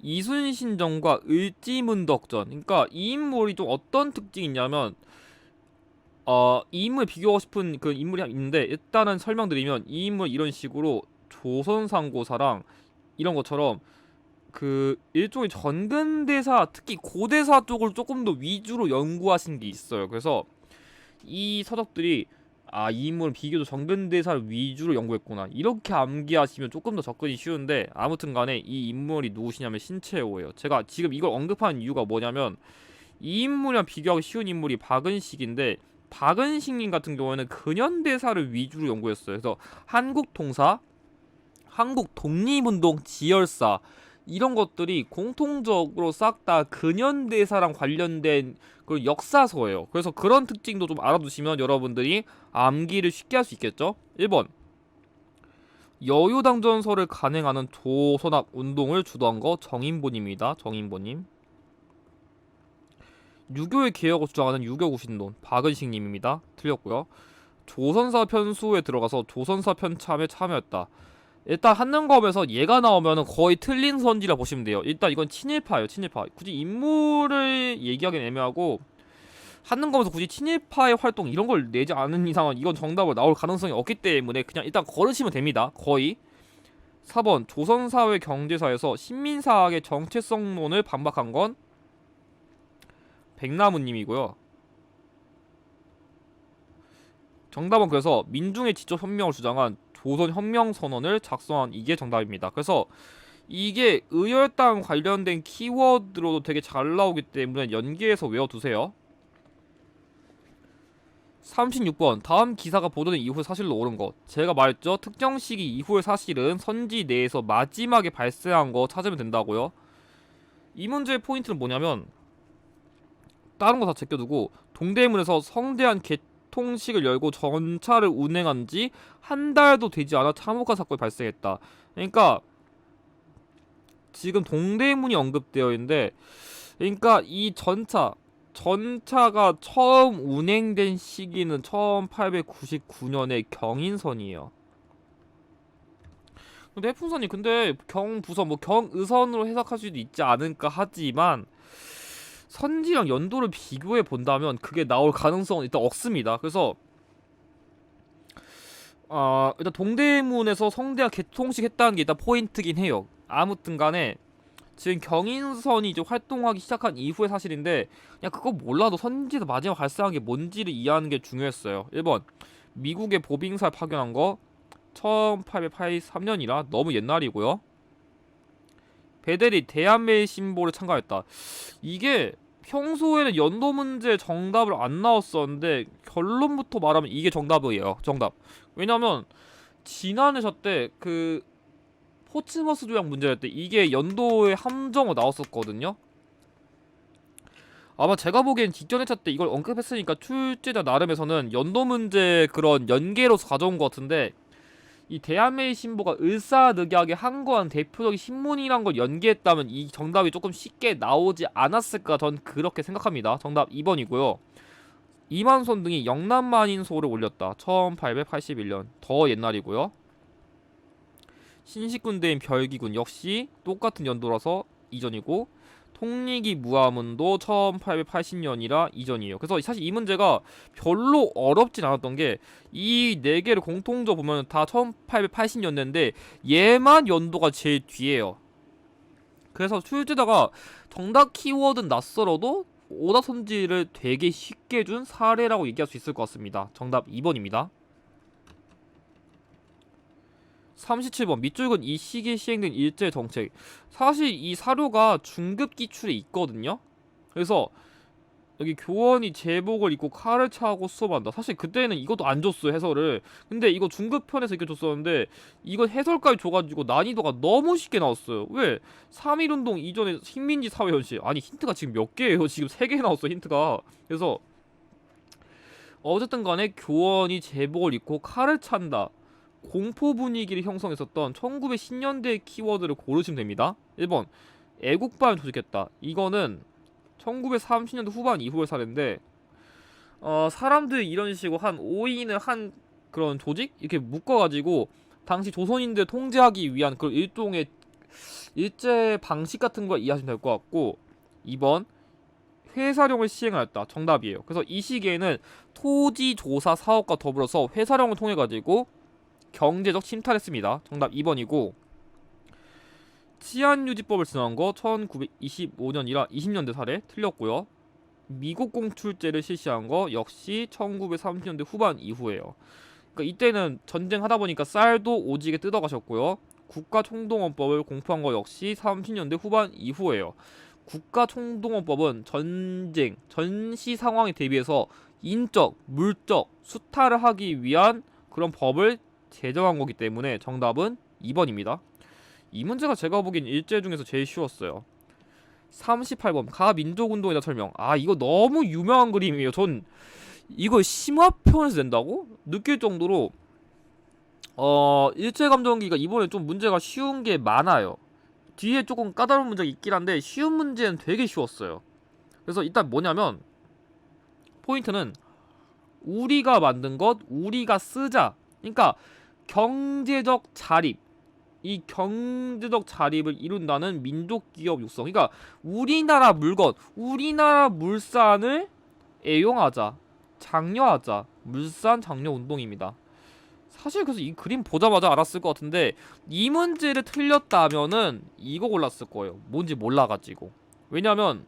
이순신전과 을지문덕전, 그러니까 이 인물이 좀 어떤 특징이 있냐면 이 인물 비교하고 싶은 그 인물이 있는데 일단은 설명드리면 이 인물 이런 식으로 조선상고사랑 이런 것처럼 그 일종의 전근대사, 특히 고대사 쪽을 조금 더 위주로 연구하신 게 있어요. 그래서 이 서적들이 이 인물은 비교적 전근대사를 위주로 연구했구나 이렇게 암기하시면 조금 더 접근이 쉬운데, 아무튼 간에 이 인물이 누구시냐면 신채호예요. 제가 지금 이걸 언급하는 이유가 뭐냐면 이 인물이랑 비교하기 쉬운 인물이 박은식인데, 박은식님 같은 경우에는 근현대사를 위주로 연구했어요. 그래서 한국 통사, 한국 독립운동 지열사 이런 것들이 공통적으로 싹 다 근현대사랑 관련된 그 역사서예요. 그래서 그런 특징도 좀 알아두시면 여러분들이 암기를 쉽게 할 수 있겠죠. 1번, 여유당전설을 간행하는 조선학 운동을 주도한 거 정인보님입니다. 정인보님. 유교의 개혁을 주장하는 유교구신론 박은식님입니다. 틀렸고요. 조선사 편수에 들어가서 조선사 편참에 참여했다. 일단 한능검에서 얘가 나오면은 거의 틀린 선지라 보시면 돼요. 일단 이건 친일파예요. 친일파. 굳이 인물을 얘기하기는 애매하고 한능검에서 굳이 친일파의 활동 이런 걸 내지 않은 이상은 이건 정답으로 나올 가능성이 없기 때문에 그냥 일단 걸으시면 됩니다. 거의. 4번, 조선사회 경제사에서 신민사학의 정체성론을 반박한 건 백나무님이고요. 정답은 그래서 민중의 지적 혁명을 주장한 조선 혁명 선언을 작성한 이게 정답입니다. 그래서 이게 의열당 관련된 키워드로도 되게 잘 나오기 때문에 연계해서 외워두세요. 36번, 다음 기사가 보도된 이후의 사실로 옳은 것. 제가 말했죠. 특정 시기 이후의 사실은 선지 내에서 마지막에 발생한 거 찾으면 된다고요. 이 문제의 포인트는 뭐냐면 다른 거 다 제껴두고 동대문에서 성대한 개통식을 열고 전차를 운행한 지 한 달도 되지 않아 참혹한 사건이 발생했다. 그러니까 지금 동대문이 언급되어 있는데, 그러니까 이 전차가 처음 운행된 시기는 1899년의 경인선이에요. 근데 해풍선이 근데 경부선 뭐 경의선으로 해석할 수도 있지 않을까 하지만 선지랑 연도를 비교해 본다면 그게 나올 가능성은 일단 없습니다. 그래서 일단 동대문에서 성대가 개통식 했다는 게 일단 포인트긴 해요. 아무튼 간에 지금 경인선이 이제 활동하기 시작한 이후의 사실인데 그냥 그거 몰라도 선지에서 마지막 발생한 게 뭔지를 이해하는 게 중요했어요. 1번, 미국의 보빙사를 파견한 거 1883년이라 너무 옛날이고요. 베델이 대한매일 신보를 참가했다. 이게 평소에는 연도 문제 정답을 안 나왔었는데 결론부터 말하면 이게 정답이에요. 정답. 왜냐면 지난해 저때 그 포츠머스 조약 문제할 때 이게 연도에 함정으로 나왔었거든요. 아마 제가 보기엔 직전 회차 때 이걸 언급했으니까 출제자 나름에서는 연도 문제 그런 연계로서 가져온 것 같은데, 이 대한매일 신보가 을사늑약의 항거한 대표적인 신문이란 걸 연계했다면 이 정답이 조금 쉽게 나오지 않았을까, 전 그렇게 생각합니다. 정답 2번이고요. 이만손 등이 영남만인소를 올렸다. 1881년. 더 옛날이고요. 신식군대인 별기군 역시 똑같은 연도라서 이전이고, 통리기 무화문도 1880년이라 이전이에요. 그래서 사실 이 문제가 별로 어렵진 않았던 게 이 네 개를 공통적으로 보면 다 1880년대인데 얘만 연도가 제일 뒤에요. 그래서 출제자가 정답 키워드는 낯설어도 오답선지를 되게 쉽게 준 사례라고 얘기할 수 있을 것 같습니다. 정답 2번입니다. 37번, 밑줄근 이 시기에 시행된 일제 정책. 사실 이 사료가 중급 기출에 있거든요. 그래서 여기 교원이 제복을 입고 칼을 차고 수업한다. 사실 그때는 이것도 안 줬어요, 해설을. 근데 이거 중급편에서 이렇게 줬었는데 이건 해설까지 줘가지고 난이도가 너무 쉽게 나왔어요. 왜? 3.1운동 이전에 식민지 사회 현실. 아니 힌트가 지금 몇 개예요? 지금 3개 나왔어, 힌트가. 그래서 어쨌든 간에 교원이 제복을 입고 칼을 찬다. 공포 분위기를 형성했었던 1910년대 키워드를 고르시면 됩니다. 1번 애국반을 조직했다. 이거는 1930년대 후반 이후의 사례인데 사람들이 이런 식으로 한 5인을 한 그런 조직? 이렇게 묶어가지고 당시 조선인들 통제하기 위한 그런 일종의 일제 방식 같은 걸 이해하시면 될 것 같고 2번 회사령을 시행하였다. 정답이에요. 그래서 이 시기에는 토지 조사 사업과 더불어서 회사령을 통해 가지고 경제적 침탈을 했습니다. 정답 2번이고 치안유지법을 지정한 거 1925년이라 20년대 사례 틀렸고요. 미국 공출제를 실시한 거 역시 1930년대 후반 이후에요. 그러니까 이때는 전쟁하다 보니까 쌀도 오지게 뜯어가셨고요. 국가총동원법을 공포한 거 역시 30년대 후반 이후에요. 국가총동원법은 전쟁, 전시 상황에 대비해서 인적, 물적, 수탈을 하기 위한 그런 법을 제정한 거기 때문에 정답은 2번입니다. 이 문제가 제가 보기엔 일제 중에서 제일 쉬웠어요. 38번 가민족운동에 대한 설명. 이거 너무 유명한 그림이에요. 전 이거 심화편에서 낸다고? 느낄 정도로 일제감정기가 이번에 좀 문제가 쉬운 게 많아요. 뒤에 조금 까다로운 문제가 있긴 한데 쉬운 문제는 되게 쉬웠어요. 그래서 일단 뭐냐면 포인트는 우리가 만든 것, 우리가 쓰자. 그러니까 경제적 자립. 이 경제적 자립을 이룬다는 민족기업 육성. 그러니까 우리나라 물건, 우리나라 물산을 애용하자, 장려하자. 물산 장려 운동입니다. 사실 그래서 이 그림 보자마자 알았을 것 같은데 이 문제를 틀렸다면은 이거 골랐을 거예요. 뭔지 몰라가지고. 왜냐면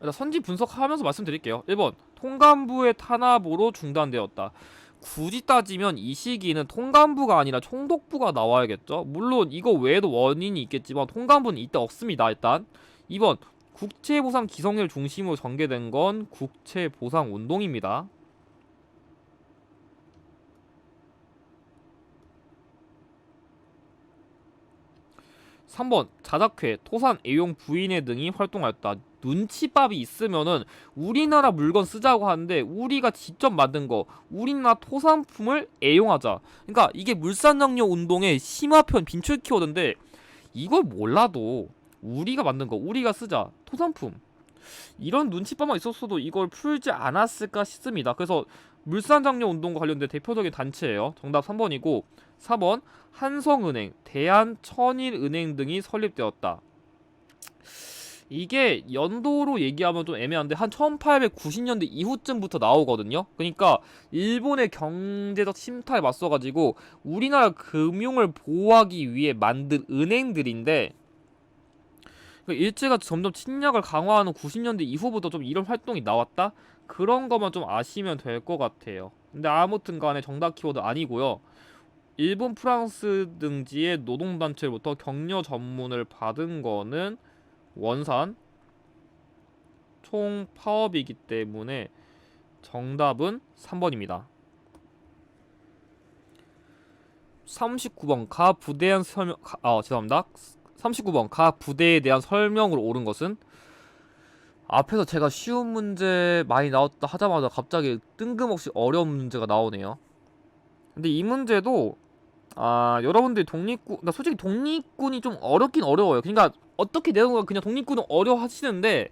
일단 선지 분석하면서 말씀드릴게요. 1번 통감부의 탄압으로 중단되었다. 굳이 따지면 이 시기는 통감부가 아니라 총독부가 나와야겠죠. 물론 이거 외에도 원인이 있겠지만 통감부는 이때 없습니다. 일단 2번 국채보상 기성회를 중심으로 전개된 건 국채보상운동입니다. 3번 자작회, 토산, 애용 부인회 등이 활동하였다. 눈치밥이 있으면은 우리나라 물건 쓰자고 하는데 우리가 직접 만든 거, 우리나라 토산품을 애용하자. 그러니까 이게 물산장려 운동의 심화편 빈출 키워드인데 이걸 몰라도 우리가 만든 거, 우리가 쓰자. 토산품. 이런 눈치밥만 있었어도 이걸 풀지 않았을까 싶습니다. 그래서 물산장려 운동과 관련된 대표적인 단체예요. 정답 3번이고 4번 한성은행, 대한천일은행 등이 설립되었다. 이게 연도로 얘기하면 좀 애매한데 한 1890년대 이후쯤부터 나오거든요. 그러니까 일본의 경제적 침탈에 맞서가지고 우리나라 금융을 보호하기 위해 만든 은행들인데 일제가 점점 침략을 강화하는 90년대 이후부터 좀 이런 활동이 나왔다? 그런 것만 좀 아시면 될 것 같아요. 근데 아무튼 간에 정답 키워드 아니고요. 일본, 프랑스 등지의 노동단체로부터 격려 전문을 받은 거는 원산 총파업이기 때문에 정답은 3번입니다. 39번 가 부대한 설명 죄송합니다. 39번 가 부대에 대한 설명으로 옳은 것은 앞에서 제가 쉬운 문제 많이 나왔다 하자마자 갑자기 뜬금없이 어려운 문제가 나오네요. 근데 이 문제도 여러분들이 독립군, 나 솔직히 독립군이 좀 어렵긴 어려워요. 그러니까 어떻게 내용을 그냥 독립군은 어려워하시는데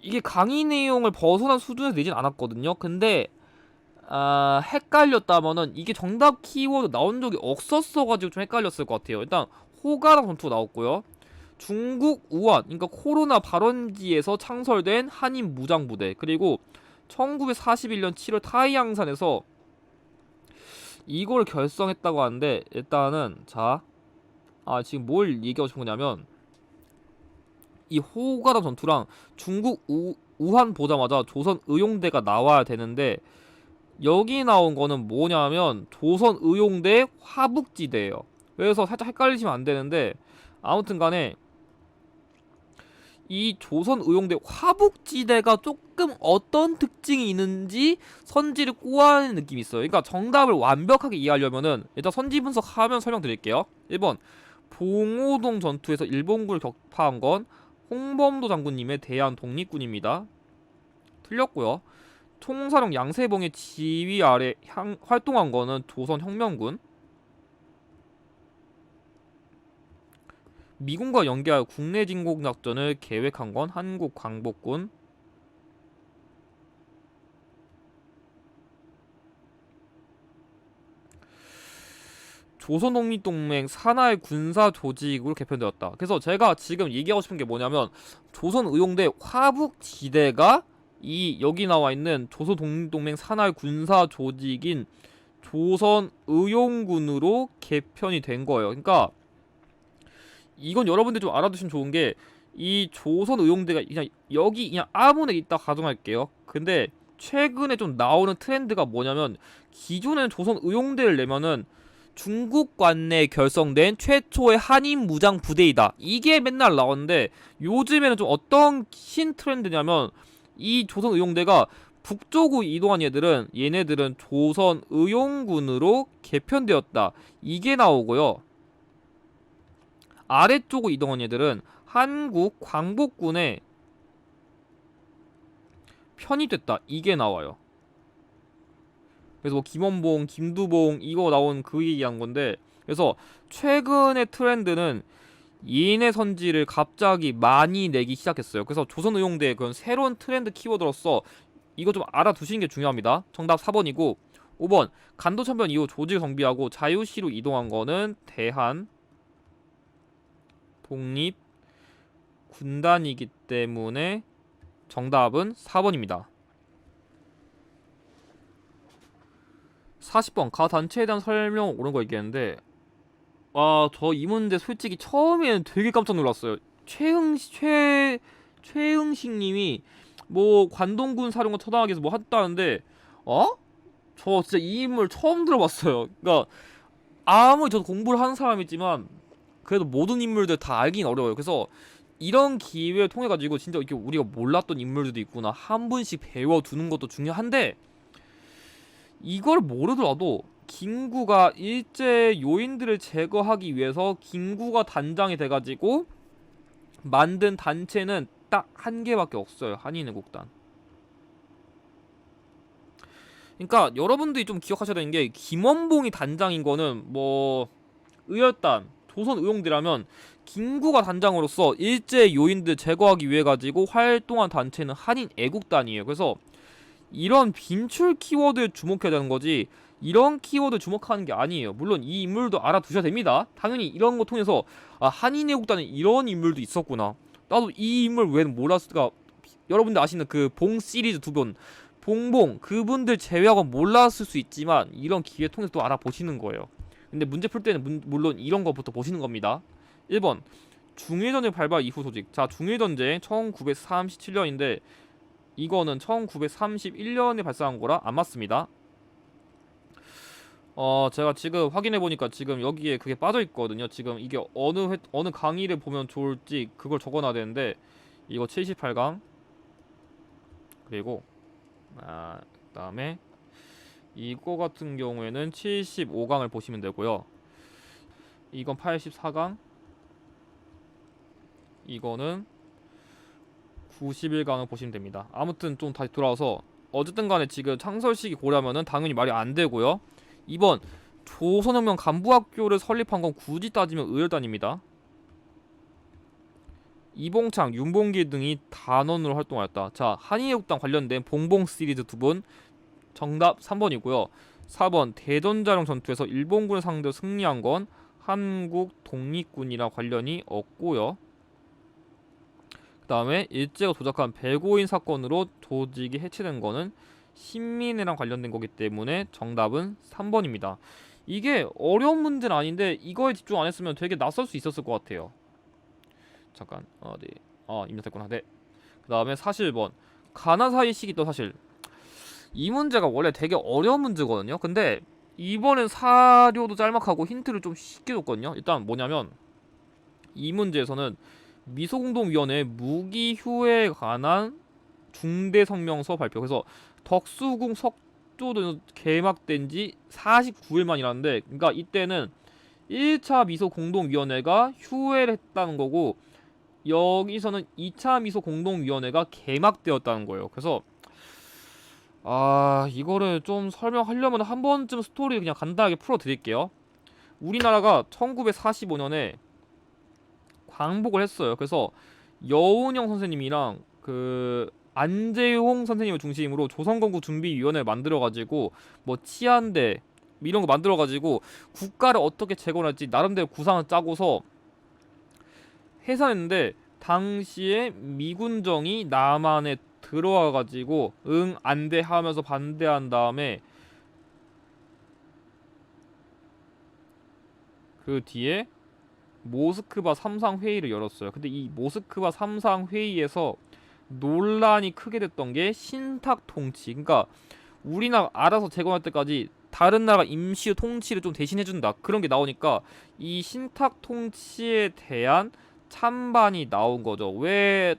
이게 강의 내용을 벗어난 수준에서 내진 않았거든요. 근데 헷갈렸다면은 이게 정답 키워드 나온 적이 없었어가지고 좀 헷갈렸을 것 같아요. 일단 호가랑 전투가 나왔고요. 중국 우한, 그러니까 코로나 발원지에서 창설된 한인 무장부대, 그리고 1941년 7월 타이양산에서 이걸 결성했다고 하는데 일단은 지금 뭘 얘기하고 싶은 거냐면 이 호가랑 전투랑 중국 우한 보자마자 조선 의용대가 나와야 되는데 여기 나온 거는 뭐냐면 조선 의용대 화북지대예요. 그래서 살짝 헷갈리시면 안 되는데 아무튼 간에 이 조선 의용대 화북지대가 조금 어떤 특징이 있는지 선지를 꼬아내는 느낌이 있어요. 그러니까 정답을 완벽하게 이해하려면은 일단 선지 분석하면 설명드릴게요. 1번 봉오동 전투에서 일본군을 격파한 건 홍범도 장군님의 대한 독립군입니다. 틀렸고요. 총사령 양세봉의 지휘 아래 활동한 거는 조선혁명군. 미군과 연계하여 국내 진공 작전을 계획한 건 한국광복군. 조선독립동맹 산하의 군사 조직으로 개편되었다. 그래서 제가 지금 얘기하고 싶은 게 뭐냐면 조선의용대 화북지대가 이 여기 나와 있는 조선독립동맹 산하의 군사 조직인 조선의용군으로 개편이 된 거예요. 그러니까 이건 여러분들 좀 알아두시면 좋은 게 이 조선의용대가 그냥 여기 그냥 아무나 있다 가정할게요. 근데 최근에 좀 나오는 트렌드가 뭐냐면 기존에는 조선의용대를 내면은 중국관내 결성된 최초의 한인 무장 부대이다. 이게 맨날 나오는데 요즘에는 좀 어떤 신 트렌드냐면 이 조선의용대가 북쪽으로 이동한 얘네들은 조선의용군으로 개편되었다. 이게 나오고요. 아래쪽으로 이동한 얘들은 한국 광복군에 편입됐다. 이게 나와요. 그래서 뭐 김원봉, 김두봉 이거 나온 그 얘기한 건데 그래서 최근의 트렌드는 얘네 선지를 갑자기 많이 내기 시작했어요. 그래서 조선의용대의 그런 새로운 트렌드 키워드로서 이거 좀 알아두시는 게 중요합니다. 정답 4번이고 5번 간도천변 이후 조직을 정비하고 자유시로 이동한 거는 대한 독립 군단이기 때문에 정답은 4번입니다. 40번 가 단체에 대한 설명 옳은 거 얘기했는데 저 이 문제 솔직히 처음에는 되게 깜짝 놀랐어요. 최흥식님이 뭐 관동군 사령관 처단하기 위해서 뭐 했다는데 저 진짜 이 인물 처음 들어봤어요. 그러니까 아무리 저도 공부를 하는 사람이지만 그래도 모든 인물들 다 알긴 어려워요. 그래서 이런 기회를 통해 가지고 진짜 이렇게 우리가 몰랐던 인물들도 있구나 한 분씩 배워두는 것도 중요한데 이걸 모르더라도 김구가 일제 요인들을 제거하기 위해서 김구가 단장이 돼가지고 만든 단체는 딱 한 개밖에 없어요. 한인애국단. 그러니까 여러분들이 좀 기억하셔야 되는 게 김원봉이 단장인 거는 뭐 의열단, 조선의용대라면 김구가 단장으로서 일제 요인들 제거하기 위해 가지고 활동한 단체는 한인애국단이에요. 그래서 이런 빈출 키워드에 주목해야 되는 거지 이런 키워드 주목하는 게 아니에요. 물론 이 인물도 알아두셔야 됩니다. 당연히 이런 거 통해서 한인애국단에 이런 인물도 있었구나. 나도 이 인물 왜 몰랐을까. 여러분들 아시는 그 봉 시리즈 두 분 봉봉 그분들 제외하고 몰랐을 수 있지만 이런 기회 통해서 또 알아보시는 거예요. 근데 문제 풀 때는 물론 이런 거부터 보시는 겁니다. 1번 중일전쟁 발발 이후 소직. 자 중일전쟁 1937년인데 이거는 1931년에 발생한 거라 안 맞습니다. 제가 지금 확인해보니까 지금 여기에 그게 빠져있거든요. 지금 이게 어느 강의를 보면 좋을지 그걸 적어놔야 되는데 이거 78강 그리고 그 다음에 이거 같은 경우에는 75강을 보시면 되고요. 이건 84강 이거는 91강을 보시면 됩니다. 아무튼 좀 다시 돌아와서 어쨌든 간에 지금 창설 시기 고려하면은 당연히 말이 안 되고요. 2번 조선혁명 간부학교를 설립한 건 굳이 따지면 의열단입니다. 이봉창, 윤봉길 등이 단원으로 활동하였다. 자 한인애국단 관련된 봉봉 시리즈 두 분 정답 3번이고요. 4번 대전자령 전투에서 일본군을 상대로 승리한 건 한국 독립군이랑 관련이 없고요. 그 다음에 일제가 조작한 배고인 사건으로 조직이 해체된 거는 신민회랑 관련된 거기 때문에 정답은 3번입니다. 이게 어려운 문제는 아닌데 이거에 집중 안 했으면 되게 낯설 수 있었을 것 같아요. 잠깐 네. 입력됐구나. 네. 그 다음에 41번 가나사이 시기도 사실 이 문제가 원래 되게 어려운 문제거든요. 근데 이번엔 사료도 짤막하고 힌트를 좀 쉽게 줬거든요. 일단 뭐냐면 이 문제에서는 미소공동위원회 무기 휴회에 관한 중대 성명서 발표. 그래서 덕수궁 석조도 개막된 지 49일 만이라는데 그러니까 이때는 1차 미소공동위원회가 휴회를 했다는 거고 여기서는 2차 미소공동위원회가 개막되었다는 거예요. 그래서 이거를 좀 설명하려면 한 번쯤 스토리를 그냥 간단하게 풀어드릴게요. 우리나라가 1945년에 광복을 했어요. 그래서 여운형 선생님이랑 그 안재홍 선생님을 중심으로 조선건국준비위원회를 만들어가지고 뭐 치안대 이런 거 만들어가지고 국가를 어떻게 재건할지 나름대로 구상을 짜고서 해산했는데, 당시에 미군정이 남한에 들어와가지고 응 안돼 하면서 반대한 다음에 그 뒤에 모스크바 3상 회의를 열었어요. 근데 이 모스크바 3상 회의에서 논란이 크게 됐던 게 신탁 통치. 그러니까 우리나라 알아서 재건할 때까지 다른 나라 임시 통치를 좀 대신해준다, 그런 게 나오니까 이 신탁 통치에 대한 찬반이 나온 거죠. 왜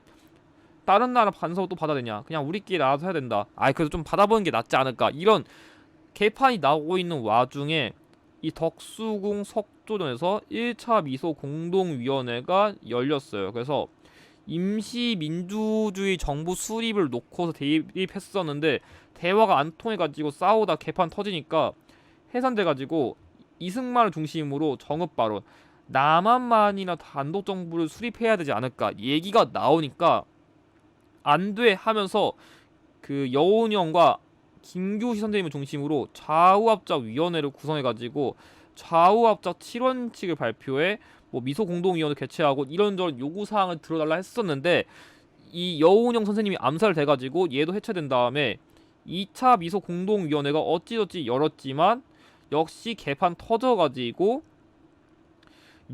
다른 나라 반성을 또 받아내냐? 그냥 우리끼리 알아서 해야 된다. 그래도 좀 받아보는 게 낫지 않을까? 이런 개판이 나오고 있는 와중에 이 덕수궁 석조전에서 1차 미소 공동위원회가 열렸어요. 그래서 임시 민주주의 정부 수립을 놓고서 대립했었는데 대화가 안 통해가지고 싸우다 개판 터지니까 해산돼가지고 이승만을 중심으로 정읍 발언, 남한만이나 단독 정부를 수립해야 되지 않을까 얘기가 나오니까 안 돼 하면서 그 여운이 형과 김규희 선생님을 중심으로 좌우합작 위원회를 구성해가지고 좌우합작 7원칙을 발표해 뭐 미소 공동위원회 개최하고 이런저런 요구 사항을 들어달라 했었는데, 이 여운형 선생님이 암살돼가지고 얘도 해체된 다음에 2차 미소 공동위원회가 어찌저찌 열었지만 역시 개판 터져가지고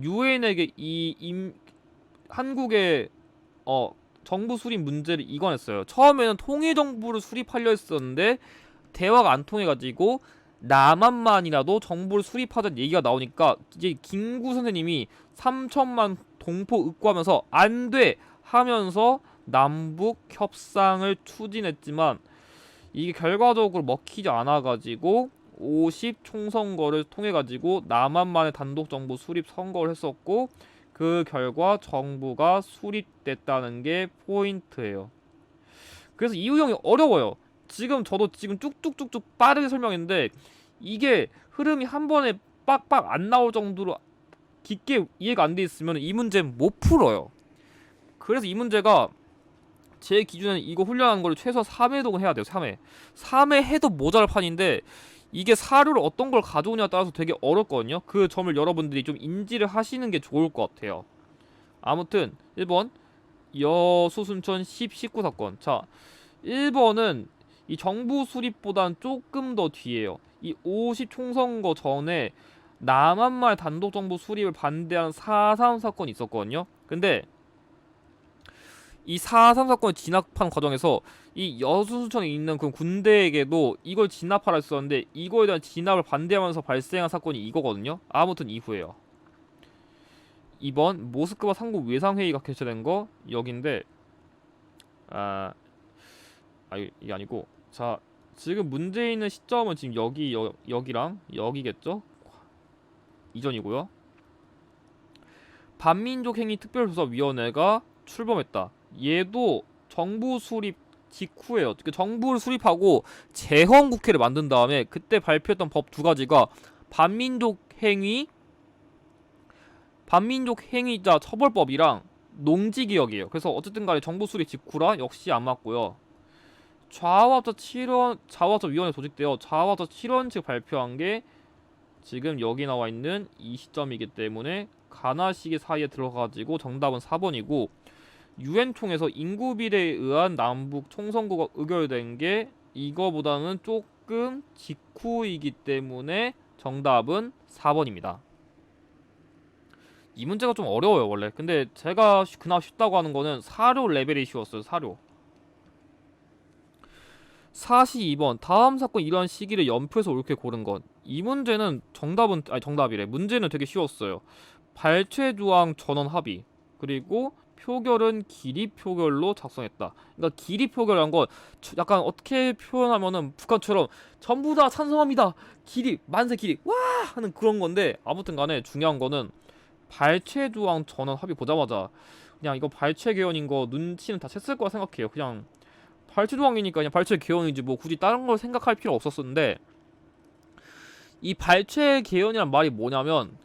유엔에게 한국의 정부 수립 문제를 이관했어요. 처음에는 통일 정부를 수립하려 했었는데 대화가 안 통해가지고 남한만이라도 정부를 수립하자는 얘기가 나오니까 이제 김구 선생님이 3천만 동포 의구하면서 안 돼 하면서 남북 협상을 추진했지만 이게 결과적으로 먹히지 않아가지고 50 총선거를 통해가지고 남한만의 단독 정부 수립 선거를 했었고, 그 결과 정부가 수립됐다는 게 포인트예요. 그래서 이 유형이 어려워요. 저도 지금 쭉쭉쭉쭉 빠르게 설명했는데 이게 흐름이 한 번에 빡빡 안 나올 정도로 깊게 이해가 안 돼 있으면 이 문제는 못 풀어요. 그래서 이 문제가 제 기준에는 이거 훈련하는 걸 최소 3회도 해야 돼요. 3회 해도 모자랄 판인데 이게 사료를 어떤 걸 가져오냐에 따라서 되게 어렵거든요. 그 점을 여러분들이 좀 인지를 하시는 게 좋을 것 같아요. 아무튼 1번 여수순천 10, 19 사건. 자, 1번은 이 정부 수립보단 조금 더 뒤에요. 이 50 총선거 전에 남한말 단독 정부 수립을 반대하는 4.3 사건이 있었거든요. 근데 이 4.3 사건을 진압한 과정에서 이 여수순천에 있는 그 군대에게도 이걸 진압하라 했었는데 이거에 대한 진압을 반대하면서 발생한 사건이 이거거든요. 아무튼 이후에요. 2번 모스크바 상국 외상회의가 개최된 거 여긴데 이게 아니고, 자, 지금 문제 있는 시점은 지금 여기랑 여기겠죠? 이전이고요. 반민족행위 특별조사위원회가 출범했다. 얘도 정부 수립 직후에요. 정부를 수립하고 재헌국회를 만든 다음에 그때 발표했던 법 두 가지가 반민족행위자 처벌법이랑 농지개혁이에요. 그래서 어쨌든 간에 정부 수립 직후라 역시 안 맞고요. 좌우합작 위원회 조직되어 좌우합작 7원칙 발표한 게 지금 여기 나와 있는 이 시점이기 때문에 가나 시기 사이에 들어가지고 정답은 4번이고, 유엔 총에서 인구 비례에 의한 남북 총선거가 의결된 게 이거보다는 조금 직후이기 때문에 정답은 4번입니다. 이 문제가 좀 어려워요 원래. 근데 제가 그나마 쉽다고 하는 거는 사료 레벨이 쉬웠어요. 사료. 42번 다음 사건 이러한 시기를 연표해서 옳게 고른 것. 이 문제는 정답이래. 문제는 되게 쉬웠어요. 발췌조항 전원 합의, 그리고 표결은 기리 표결로 작성했다. 그러니까 기리 표결이란 건 약간 어떻게 표현하면은 북한처럼 전부 다 찬성합니다, 기리 만세 기리 와 하는 그런 건데, 아무튼 간에 중요한 거는 발췌조항 전원 합의 보자마자 그냥 이거 발췌 개헌인 거 눈치는 다 챘을 거라 생각해요. 그냥 발췌조항이니까 그냥 발췌 개헌이지 뭐 굳이 다른 걸 생각할 필요 없었었는데, 이 발췌 개헌이란 말이 뭐냐면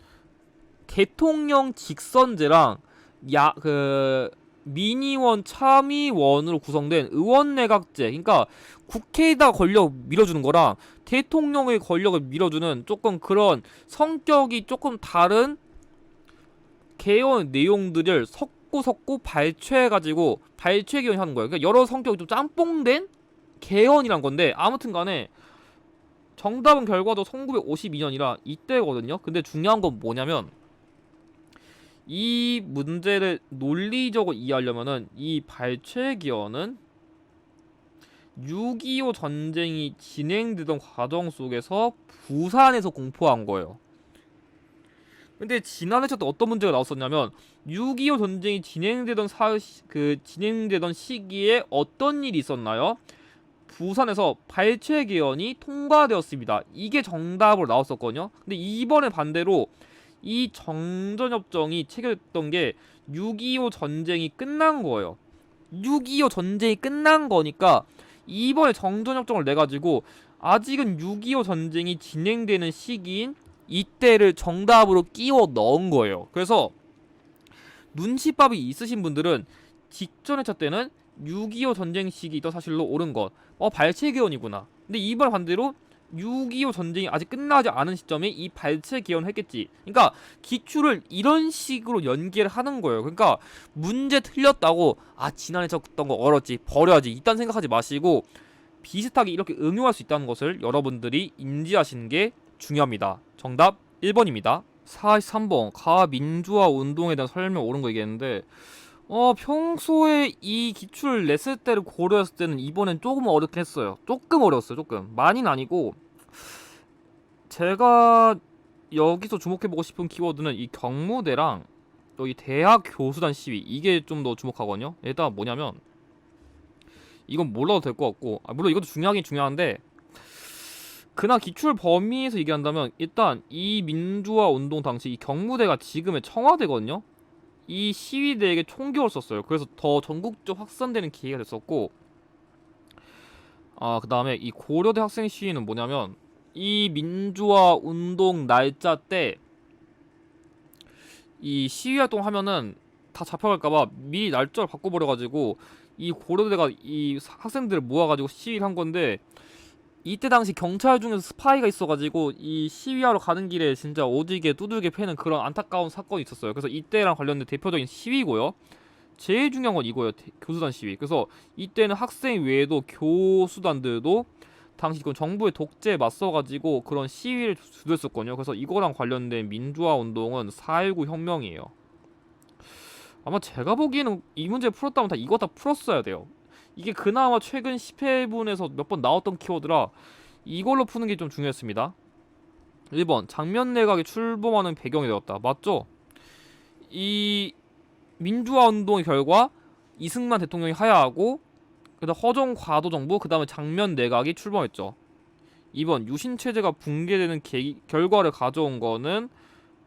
대통령 직선제랑 민의원 참의원으로 구성된 의원내각제, 그러니까 국회에다 권력 밀어주는 거랑 대통령의 권력을 밀어주는 조금 그런 성격이 조금 다른 개헌 내용들을 섞고 발췌해가지고 발췌 개헌이 하는 거예요. 그러니까 여러 성격이 좀 짬뽕된 개헌이란 건데, 아무튼 간에 정답은 결과도 1952년이라 이때거든요. 근데 중요한 건 뭐냐면 이 문제를 논리적으로 이해하려면은 이 발췌 기원은 6.25 전쟁이 진행되던 과정 속에서 부산에서 공포한 거예요. 근데 지난해 때 어떤 문제가 나왔었냐면 6.25 전쟁이 진행되던 시기에 어떤 일이 있었나요? 부산에서 발췌 개헌이 통과되었습니다. 이게 정답으로 나왔었거든요. 근데 이번에 반대로 이 정전협정이 체결됐던 게 6.25 전쟁이 끝난 거예요. 6.25 전쟁이 끝난 거니까 이번에 정전협정을 내가지고 아직은 6.25 전쟁이 진행되는 시기인 이때를 정답으로 끼워 넣은 거예요. 그래서 눈치밥이 있으신 분들은 직전 회차 때는 6.25 전쟁 시기도 사실로 옳은 것. 발췌 개헌이구나. 근데 이번 반대로 6.25 전쟁이 아직 끝나지 않은 시점에 이 발췌 개헌을 했겠지. 그러니까 기출을 이런 식으로 연계를 하는 거예요. 그러니까 문제 틀렸다고 지난해 적었던 거 어렵지 버려야지 이딴 생각하지 마시고 비슷하게 이렇게 응용할 수 있다는 것을 여러분들이 인지하시는 게 중요합니다. 정답 1번입니다. 43번 가민주화 운동에 대한 설명 옳은 거 얘기했는데 평소에 이 기출 냈을 때를 고려했을 때는 이번엔 조금 어렵긴 했어요. 조금 어려웠어요. 조금 많이는 아니고, 제가 여기서 주목해보고 싶은 키워드는 이 경무대랑 여기 대학 교수단 시위, 이게 좀 더 주목하거든요. 일단 뭐냐면 이건 몰라도 될 것 같고, 물론 이것도 중요하긴 중요한데 그날 기출 범위에서 얘기한다면 일단 이 민주화 운동 당시 이 경무대가 지금의 청와대거든요. 이 시위대에게 총격을 썼어요. 그래서 더 전국적 확산되는 계기가 됐었고, 그 다음에 이 고려대 학생 시위는 뭐냐면 이 민주화 운동 날짜 때 이 시위 활동 하면은 다 잡혀갈까봐 미리 날짜를 바꿔버려가지고 이 고려대가 이 학생들을 모아가지고 시위를 한 건데, 이때 당시 경찰 중에서 스파이가 있어가지고 이 시위하러 가는 길에 진짜 오지게 두들게 패는 그런 안타까운 사건이 있었어요. 그래서 이때랑 관련된 대표적인 시위고요. 제일 중요한 건 이거예요. 교수단 시위. 그래서 이때는 학생 외에도 교수단들도 당시 그 정부의 독재에 맞서가지고 그런 시위를 주도했었거든요. 그래서 이거랑 관련된 민주화 운동은 4.19 혁명이에요. 아마 제가 보기에는 이 문제 풀었다면 이거 다 풀었어야 돼요. 이게 그나마 최근 10회분에서 몇 번 나왔던 키워드라 이걸로 푸는 게 좀 중요했습니다. 1번 장면 내각이 출범하는 배경이 되었다. 맞죠? 이 민주화 운동의 결과 이승만 대통령이 하야하고 그다음 허정 과도 정부 그다음에 장면 내각이 출범했죠. 2번 유신 체제가 붕괴되는 결과를 가져온 거는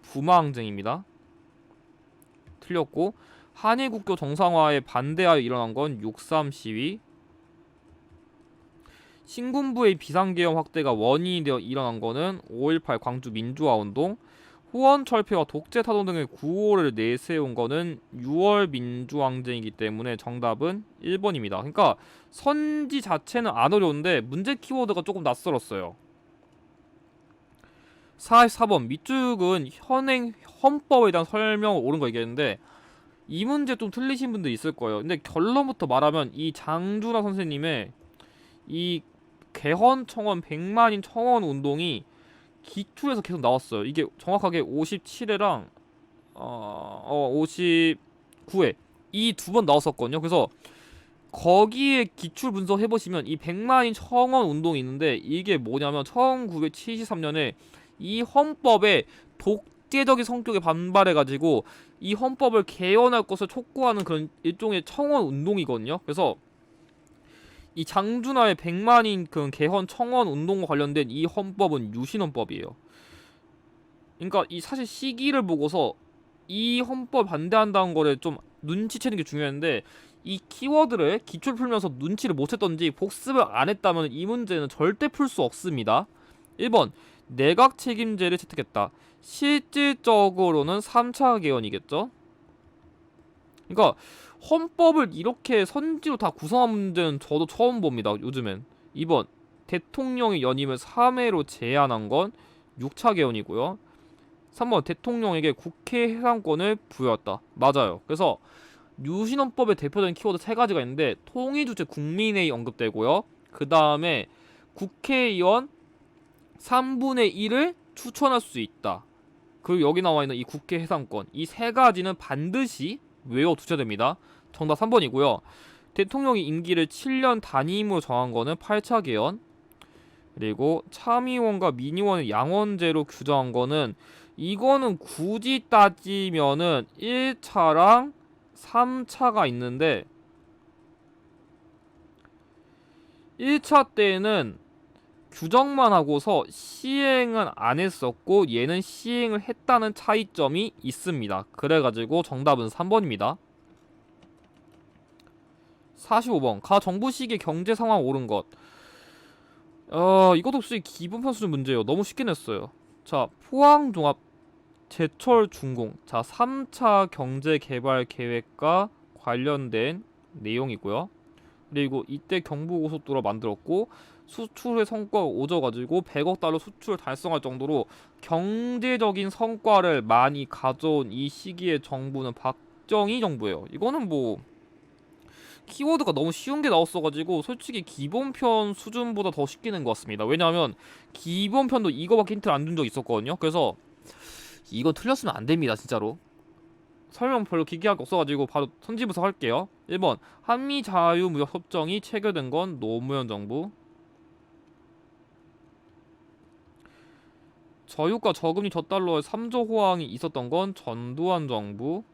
부마항쟁입니다. 틀렸고, 한일 국교 정상화에 반대하여 일어난 건 6.3 시위. 신군부의 비상계엄 확대가 원인이 되어 일어난 거는 5.18 광주 민주화 운동. 후원 철폐와 독재 타도 등의 구호를 내세운 거는 6월 민주항쟁이기 때문에 정답은 1번입니다. 그러니까 선지 자체는 안 어려운데 문제 키워드가 조금 낯설었어요. 44번 밑줄은 현행 헌법에 대한 설명을 옳은 거 얘기했는데 이 문제 좀 틀리신 분들 있을 거예요. 근데 결론부터 말하면 이 장준하 선생님의 이 개헌 청원 100만인 청원 운동이 기출에서 계속 나왔어요. 이게 정확하게 57회랑 59회 이 두 번 나왔었거든요. 그래서 거기에 기출 분석 해보시면 이 100만인 청원 운동이 있는데 이게 뭐냐면 1973년에 이 헌법에 독재적인 성격에 반발해가지고 이 헌법을 개헌할 것을 촉구하는 그런 일종의 청원 운동이거든요. 그래서 이 장준하의 100만인 그 개헌 청원 운동과 관련된 이 헌법은 유신헌법이에요. 그러니까 이 사실 시기를 보고서 이 헌법 반대한다는 거를 좀 눈치채는 게 중요한데 이 키워드를 기출 풀면서 눈치를 못 챘던지 복습을 안 했다면 이 문제는 절대 풀 수 없습니다. 1번 내각 책임제를 채택했다. 실질적으로는 3차 개헌이겠죠? 그러니까 헌법을 이렇게 선지로 다 구성한 문제는 저도 처음 봅니다. 요즘엔. 2번 대통령의 연임을 3회로 제한한 건 6차 개헌이고요. 3번 대통령에게 국회 해상권을 부여했다. 맞아요. 그래서 유신헌법의 대표적인 키워드 세 가지가 있는데 통일주체 국민회의 언급되고요. 그 다음에 국회의원 3분의 1을 추천할 수 있다. 그리고 여기 나와 있는 이 국회 해상권, 이 세 가지는 반드시 외워두셔야 됩니다. 정답 3번이고요. 대통령이 임기를 7년 단임으로 정한 거는 8차 개헌. 그리고 참의원과 민의원을 양원제로 규정한 거는 이거는 굳이 따지면은 1차랑 3차가 있는데 1차 때는 규정만 하고서 시행은 안 했었고 얘는 시행을 했다는 차이점이 있습니다. 그래가지고 정답은 3번입니다. 45번 가 정부 시기의 경제 상황 옳은 것. 이것도 솔직히 기본편 수준 문제예요. 너무 쉽게 냈어요. 자, 포항종합 제철 준공. 자, 3차 경제개발 계획과 관련된 내용이고요. 그리고 이때 경부고속도로 만들었고 수출의 성과가 오져가지고 100억 달러 수출을 달성할 정도로 경제적인 성과를 많이 가져온 이 시기의 정부는 박정희 정부예요. 이거는 뭐 키워드가 너무 쉬운 게 나왔어가지고 솔직히 기본편 수준보다 더 쉽게 낸 것 같습니다. 왜냐하면 기본편도 이거밖에 힌트를 안 준 적이 있었거든요. 그래서 이거 틀렸으면 안 됩니다, 진짜로. 설명 별로 기괴할 게 없어가지고 바로 선지부서 할게요. 1번 한미 자유무역 협정이 체결된 건 노무현 정부. 저유가 저금리 저달러의 3조 호황이 있었던 건 전두환 정부.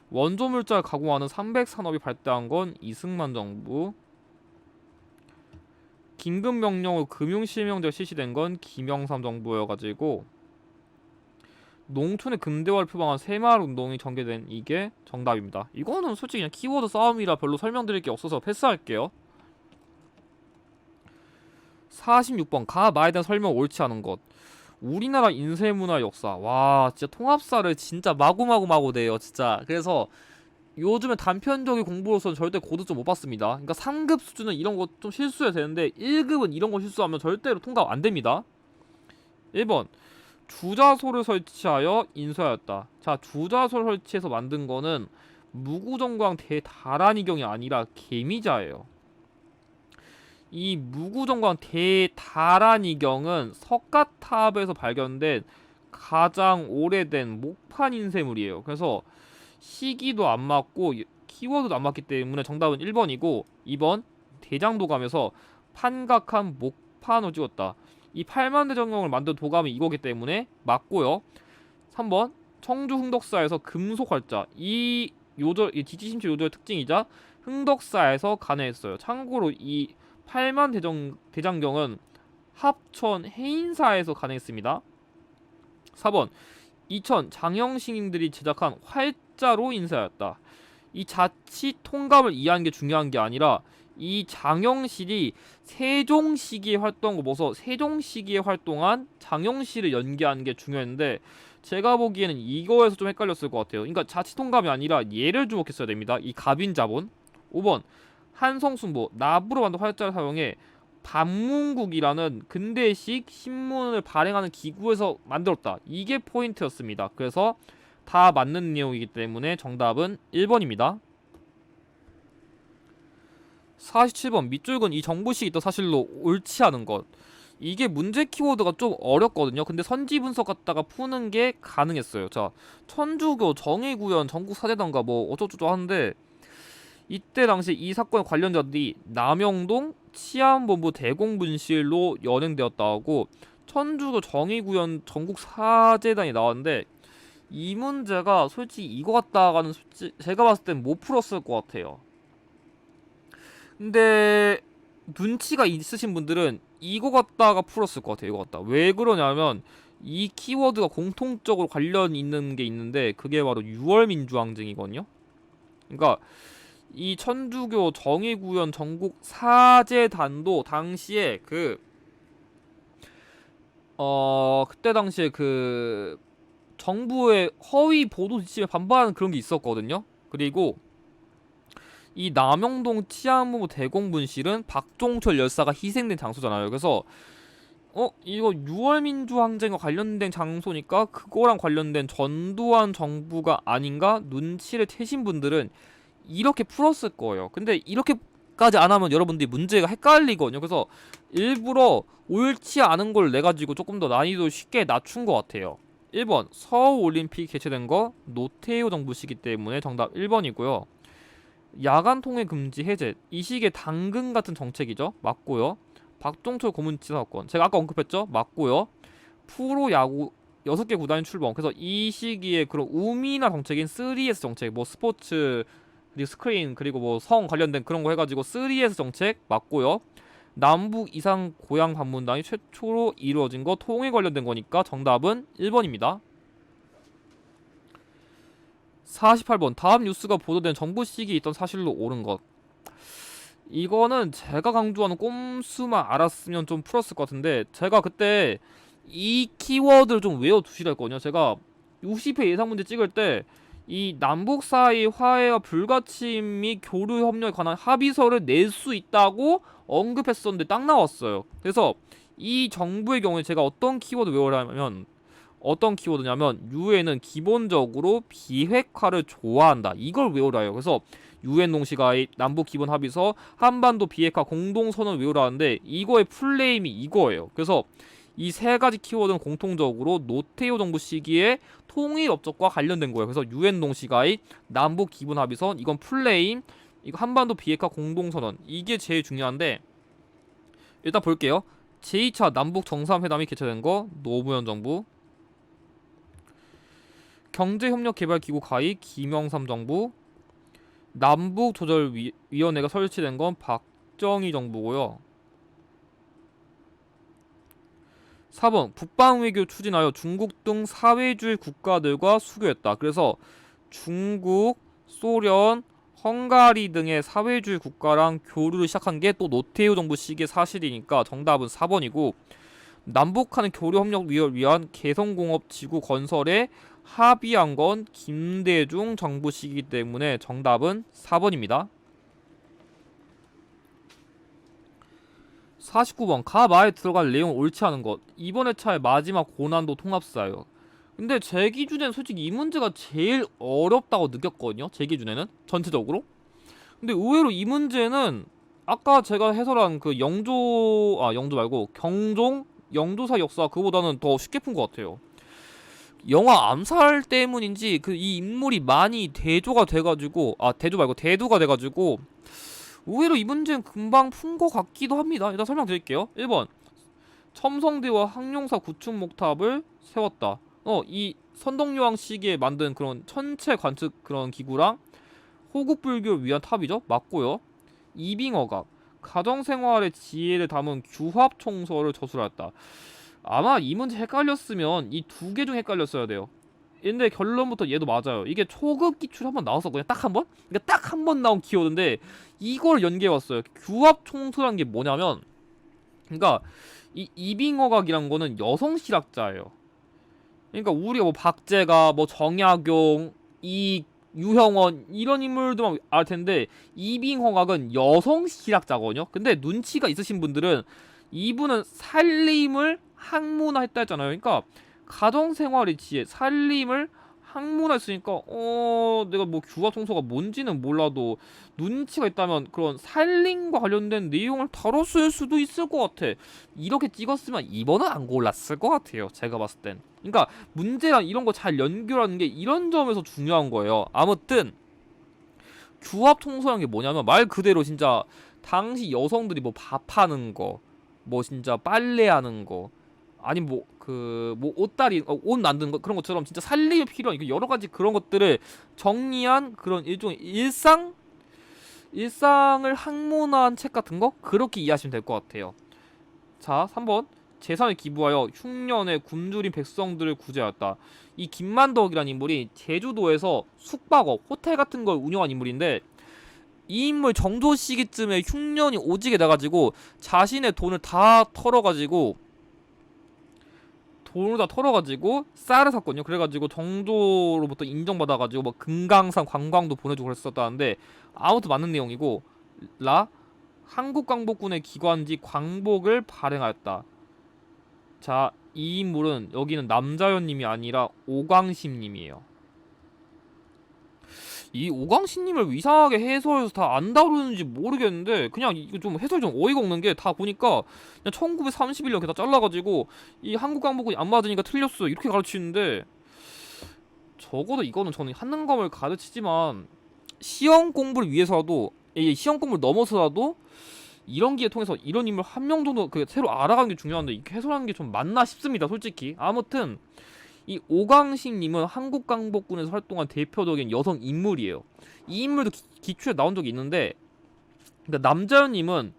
원조 물자를 가공하는 300산업이 발달한 건 이승만 정부. 긴급명령으로 금융실명제가 실시된 건 김영삼 정부여가지고 농촌의 근대화를 표방한 새마을운동이 전개된 이게 정답입니다. 이거는 솔직히 그냥 키워드 싸움이라 별로 설명드릴 게 없어서 패스할게요. 46번 가 말에 대한 설명 옳지 않은 것. 우리나라 인쇄문화 역사. 와 진짜 통합사를 진짜 마구마구 내요 진짜. 그래서 요즘에 단편적인 공부로서는 절대 고득점 못 받습니다. 그러니까 3급 수준은 이런 거 좀 실수해야 되는데 1급은 이런 거 실수하면 절대로 통과 안 됩니다. 1번 주자소를 설치하여 인쇄하였다. 자, 주자소를 설치해서 만든 거는 무구정광 대다란이경이 아니라 개미자예요. 이 무구정광 대다란이경은 석가탑에서 발견된 가장 오래된 목판 인쇄물이에요. 그래서 시기도 안 맞고 키워드도 안 맞기 때문에 정답은 1번이고 2번 대장도감에서 판각한 목판을 찍었다. 이 8만 대장경을 만든 도감이 이거기 때문에 맞고요. 3번 청주 흥덕사에서 금속 활자. 이 지지심체 요절의 특징이자 흥덕사에서 간행했어요. 참고로 이 8만 대장경은 합천 해인사에서 간행했습니다. 4번 이천 장영신인들이 제작한 활자로 인쇄하였다. 이 자치 통감을 이해하는 게 중요한 게 아니라 이 장영실이 세종 시기에 활동한 거 보서 세종 시기에 활동한 장영실을 연기하는 게 중요했는데 제가 보기에는 이거에서 좀 헷갈렸을 것 같아요. 그러니까 자치 통감이 아니라 얘를 주목했어야 됩니다. 이 갑인자본. 5번 한성순보 나부로 만든 활자를 사용해 반문국이라는 근대식 신문을 발행하는 기구에서 만들었다. 이게 포인트였습니다. 그래서 다 맞는 내용이기 때문에 정답은 1번입니다. 47번 밑줄근 이 정보식이 있다 사실로 옳지 않은 것. 이게 문제 키워드가 좀 어렵거든요. 근데 선지 분석 갖다가 푸는 게 가능했어요. 자, 천주교 정의구현 전국사재단가 뭐 어쩌고저쩌고 하는데 이때 당시 이 사건에 관련자들이 남영동 치안본부 대공분실로 연행되었다 하고 천주교 정의구현 전국사재단이 나왔는데 이 문제가 솔직히 이거 같다가는 제가 봤을 땐 못 풀었을 것 같아요. 근데 눈치가 있으신 분들은 이거 갖다가 풀었을 것 같아요. 이거 갖다. 왜 그러냐면 이 키워드가 공통적으로 관련 있는 게 있는데 그게 바로 6월 민주항쟁이거든요. 그러니까 이 천주교 정의구현 전국 사재단도 당시에 그때 당시에 그 정부의 허위 보도 지침에 반발하는 그런 게 있었거든요. 그리고 이 남영동 치안무 대공분실은 박종철 열사가 희생된 장소잖아요. 그래서 이거 6월 민주항쟁과 관련된 장소니까 그거랑 관련된 전두환 정부가 아닌가 눈치를 채신 분들은 이렇게 풀었을 거예요. 근데 이렇게까지 안 하면 여러분들이 문제가 헷갈리거든요. 그래서 일부러 옳지 않은 걸 내가지고 조금 더 난이도 쉽게 낮춘 것 같아요. 1번 서울올림픽 개최된 거 노태우 정부 시기 때문에 정답 1번이고요. 야간 통행 금지 해제 이 시기에 당근 같은 정책이죠. 맞고요. 박종철 고문치사 사건 제가 아까 언급했죠. 맞고요. 프로야구 6개 구단이 출범 그래서 이 시기에 그런 우미나 정책인 3S 정책 뭐 스포츠 그리고 스크린 그리고 뭐 성 관련된 그런 거 해가지고 3S 정책 맞고요. 남북 이상 고향 방문단이 최초로 이루어진 거 통일 관련된 거니까 정답은 1번입니다. 48번 다음 뉴스가 보도된 정부 시기에 있던 사실로 옳은 것 이거는 제가 강조하는 꼼수만 알았으면 좀 풀었을 것 같은데 제가 그때 이 키워드를 좀 외워두시라 했거든요. 제가 60회 예상문제 찍을 때 이 남북 사이 화해와 불가침 및 교류 협력에 관한 합의서를 낼 수 있다고 언급했었는데 딱 나왔어요. 그래서 이 정부의 경우에 제가 어떤 키워드 외우라면 어떤 키워드냐면 유엔은 기본적으로 비핵화를 좋아한다. 이걸 외우라요. 그래서 유엔 동시가입, 남북 기본 합의서, 한반도 비핵화 공동선언을 외우라는데 이거의 풀네임이 이거예요. 그래서 이 세 가지 키워드는 공통적으로 노태우 정부 시기에 통일 업적과 관련된 거예요. 그래서 유엔 동시가입, 남북 기본 합의서, 이건 풀네임, 이거 한반도 비핵화 공동선언 이게 제일 중요한데 일단 볼게요. 제2차 남북 정상회담이 개최된 거 노무현 정부, 경제협력개발기구 가입 김영삼 정부, 남북조절위원회가 설치된 건 박정희 정부고요. 4번 북방외교 추진하여 중국 등 사회주의 국가들과 수교했다. 그래서 중국, 소련, 헝가리 등의 사회주의 국가랑 교류를 시작한 게 또 노태우 정부 시기의 사실이니까 정답은 4번이고 남북한 교류협력을 위한 개성공업지구 건설에 합의한 건 김대중 정부 시기 때문에 정답은 4번입니다. 49번 가마에 들어갈 내용 옳지 않은 것 이번 회차의 마지막 고난도 통합사예요. 근데 제 기준에는 솔직히 이 문제가 제일 어렵다고 느꼈거든요. 제 기준에는 전체적으로. 근데 의외로 이 문제는 아까 제가 해설한 그 영조 말고 경종 영조사 역사 그보다는 더 쉽게 푼 것 같아요. 영화 암살 때문인지 그 이 인물이 많이 대조가 돼가지고 대조 말고 대두가 돼가지고 의외로 이 문제는 금방 푼 것 같기도 합니다. 일단 설명드릴게요. 1번 첨성대와 항룡사 구축 목탑을 세웠다. 이 선덕여왕 시기에 만든 그런 천체 관측 그런 기구랑 호국불교를 위한 탑이죠. 맞고요. 이빙어각 가정생활의 지혜를 담은 규합총서를 저술하였다. 아마 이 문제 헷갈렸으면 이 두 개 중 헷갈렸어야 돼요. 근데 결론부터 얘도 맞아요. 이게 초급 기출 한번 나왔었거든요. 딱 한 번? 그러니까 딱 한 번 나온 키워드인데 이걸 연계해왔어요. 규합총서란 게 뭐냐면 그러니까 이 이빙어각이란 거는 여성 실학자예요. 그러니까 우리가 뭐 박제가 뭐 정약용 이 유형원 이런 인물들만 알 텐데 이빙허각은 여성 실학자거든요. 근데 눈치가 있으신 분들은 이분은 살림을 학문화했다 했잖아요. 그러니까 가정생활의 지혜, 살림을 학문화했으니까 내가 뭐 규화청소가 뭔지는 몰라도 눈치가 있다면 그런 살림과 관련된 내용을 다뤘을 수도 있을 것 같아. 이렇게 찍었으면 2번은 안 골랐을 것 같아요. 제가 봤을 땐. 그러니까 문제랑 이런 거 잘 연결하는 게 이런 점에서 중요한 거예요. 아무튼 규합청소라는 게 뭐냐면 말 그대로 진짜 당시 여성들이 뭐 밥하는 거, 뭐 진짜 빨래하는 거, 아니 뭐 옷다리 옷 만드는 거 그런 것처럼 진짜 살림에 필요한 여러 가지 그런 것들을 정리한 그런 일종의 일상을 학문화한 책 같은 거 그렇게 이해하시면 될 것 같아요. 자, 3번 재산을 기부하여 흉년의 굶주린 백성들을 구제하였다. 이 김만덕이라는 인물이 제주도에서 숙박업, 호텔 같은 걸 운영한 인물인데, 이 인물 정조 시기쯤에 흉년이 오지게 나가지고 자신의 돈을 다 털어가지고 쌀을 샀거든요. 그래가지고 정조로부터 인정받아가지고 뭐 금강산 관광도 보내주고 그랬었다는데, 아무튼 맞는 내용이고, 한국광복군의 기관지 광복을 발행하였다. 자, 이 인물은 여기는 남자연님이 아니라 오광심님이에요. 이 오광신님을 이상하게 해설해서 다 안 다루는지 모르겠는데, 그냥 이거 좀 해설 좀 어이가 없는 게, 다 보니까 그냥 1931년 이렇게 다 잘라가지고 이 한국광복군이 안 맞으니까 틀렸어 이렇게 가르치는데, 적어도 이거는 저는 한능검을 가르치지만 시험 공부를 위해서라도, 시험 공부를 넘어서라도 이런 기회 통해서 이런 인물 한 명 정도 새로 알아가는 게 중요한데, 이렇게 해설하는 게 좀 맞나 싶습니다, 솔직히. 아무튼 이 오광식님은 한국광복군에서 활동한 대표적인 여성 인물이에요. 이 인물도 기초에 나온 적이 있는데, 그러니까 남자연님은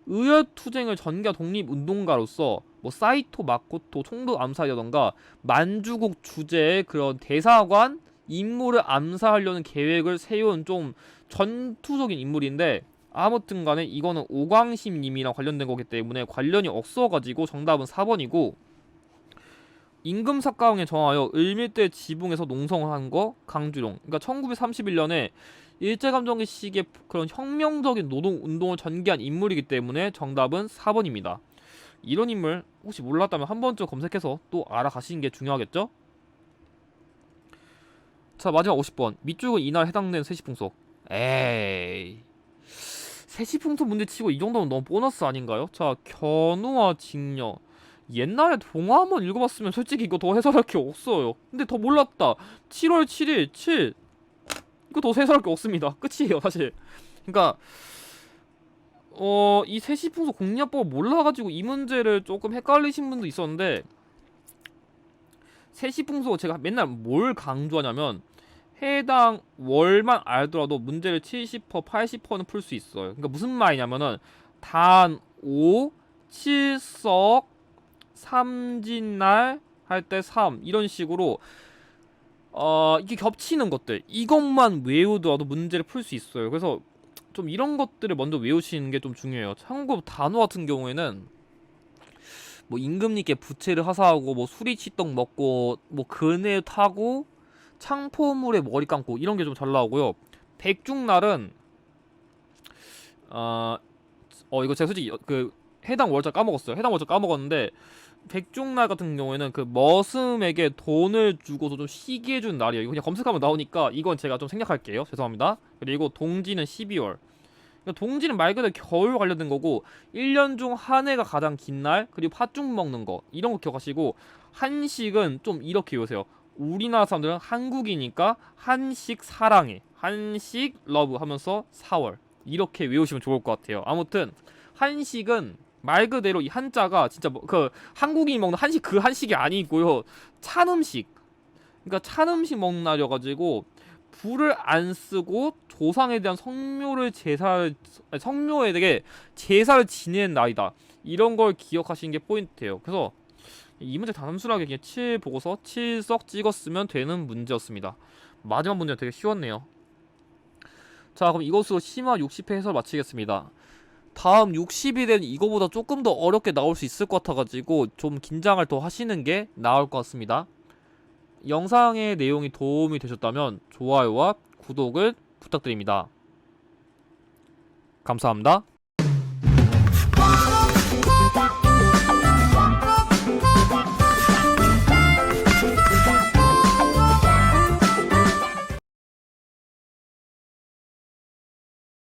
의열투쟁을 전개한 독립운동가로서 뭐 사이토 마코토 총독 암살이라던가 만주국 주재의 그런 대사관 인물을 암살하려는 계획을 세운 좀 전투적인 인물인데, 아무튼 간에 이거는 오광심님이랑 관련된 거기 때문에 관련이 없어가지고 정답은 4번이고, 임금사가왕에 정하여 을밀대 지붕에서 농성을 한 거 강주룡. 그러니까 1931년에 일제감정기 시기에 그런 혁명적인 노동운동을 전개한 인물이기 때문에 정답은 4번입니다. 이런 인물 혹시 몰랐다면 한 번쯤 검색해서 또 알아가시는 게 중요하겠죠? 자, 마지막 50번. 밑줄은 이날 해당되는 세시풍속. 에이, 세시풍속 문제 치고 이 정도면 너무 보너스 아닌가요? 자, 견우와 직녀. 옛날에 동화 한번 읽어봤으면 솔직히 이거 더 해설할 게 없어요. 근데 더 몰랐다. 7월 7일 7. 이거 더 해설할 게 없습니다. 끝이에요, 사실. 그러니까 이 세시풍속 공략법 몰라가지고 이 문제를 조금 헷갈리신 분도 있었는데, 세시풍속 제가 맨날 뭘 강조하냐면 해당 월만 알더라도 문제를 70% 80%는 풀 수 있어요. 그러니까 무슨 말이냐면은 단 5, 7석 삼진날 할 때 3 이런 식으로 이게 겹치는 것들, 이것만 외우더라도 문제를 풀 수 있어요. 그래서 좀 이런 것들을 먼저 외우시는 게 좀 중요해요. 참고 단어 같은 경우에는 뭐 임금님께 부채를 하사하고 뭐 수리치떡 먹고 뭐 그네 타고 창포물에 머리 감고 이런 게 좀 잘 나오고요. 백중날은 이거 제가 솔직히 해당 월자 까먹었어요. 해당 월자 까먹었는데, 백중날 같은 경우에는 그 머슴에게 돈을 주고서 좀 쉬게 해준 날이에요. 이거 그냥 검색하면 나오니까 이건 제가 좀 생략할게요. 죄송합니다. 그리고 동지는 12월. 그러니까 동지는 말 그대로 겨울 관련된 거고, 1년 중 한 해가 가장 긴 날, 그리고 팥죽 먹는 거 이런 거 기억하시고, 한식은 좀 이렇게 외우세요. 우리나라 사람들은 한국이니까 한식 사랑해, 한식 러브 하면서 4월 이렇게 외우시면 좋을 것 같아요. 아무튼 한식은 말 그대로 이 한자가 진짜 한국인이 먹는 한식 그 한식이 아니고요. 찬 음식. 그러니까 찬 음식 먹는 날이어가지고 불을 안 쓰고 조상에 대한 성묘에 대해 제사를 지내는 날이다. 이런 걸 기억하시는 게 포인트예요. 그래서 이 문제 단순하게 그냥 7 보고서 7석 찍었으면 되는 문제였습니다. 마지막 문제는 되게 쉬웠네요. 자, 그럼 이것으로 심화 60회 해설 마치겠습니다. 다음 60일엔 이거보다 조금 더 어렵게 나올 수 있을 것 같아가지고 좀 긴장을 더 하시는 게 나을 것 같습니다. 영상의 내용이 도움이 되셨다면 좋아요와 구독을 부탁드립니다. 감사합니다.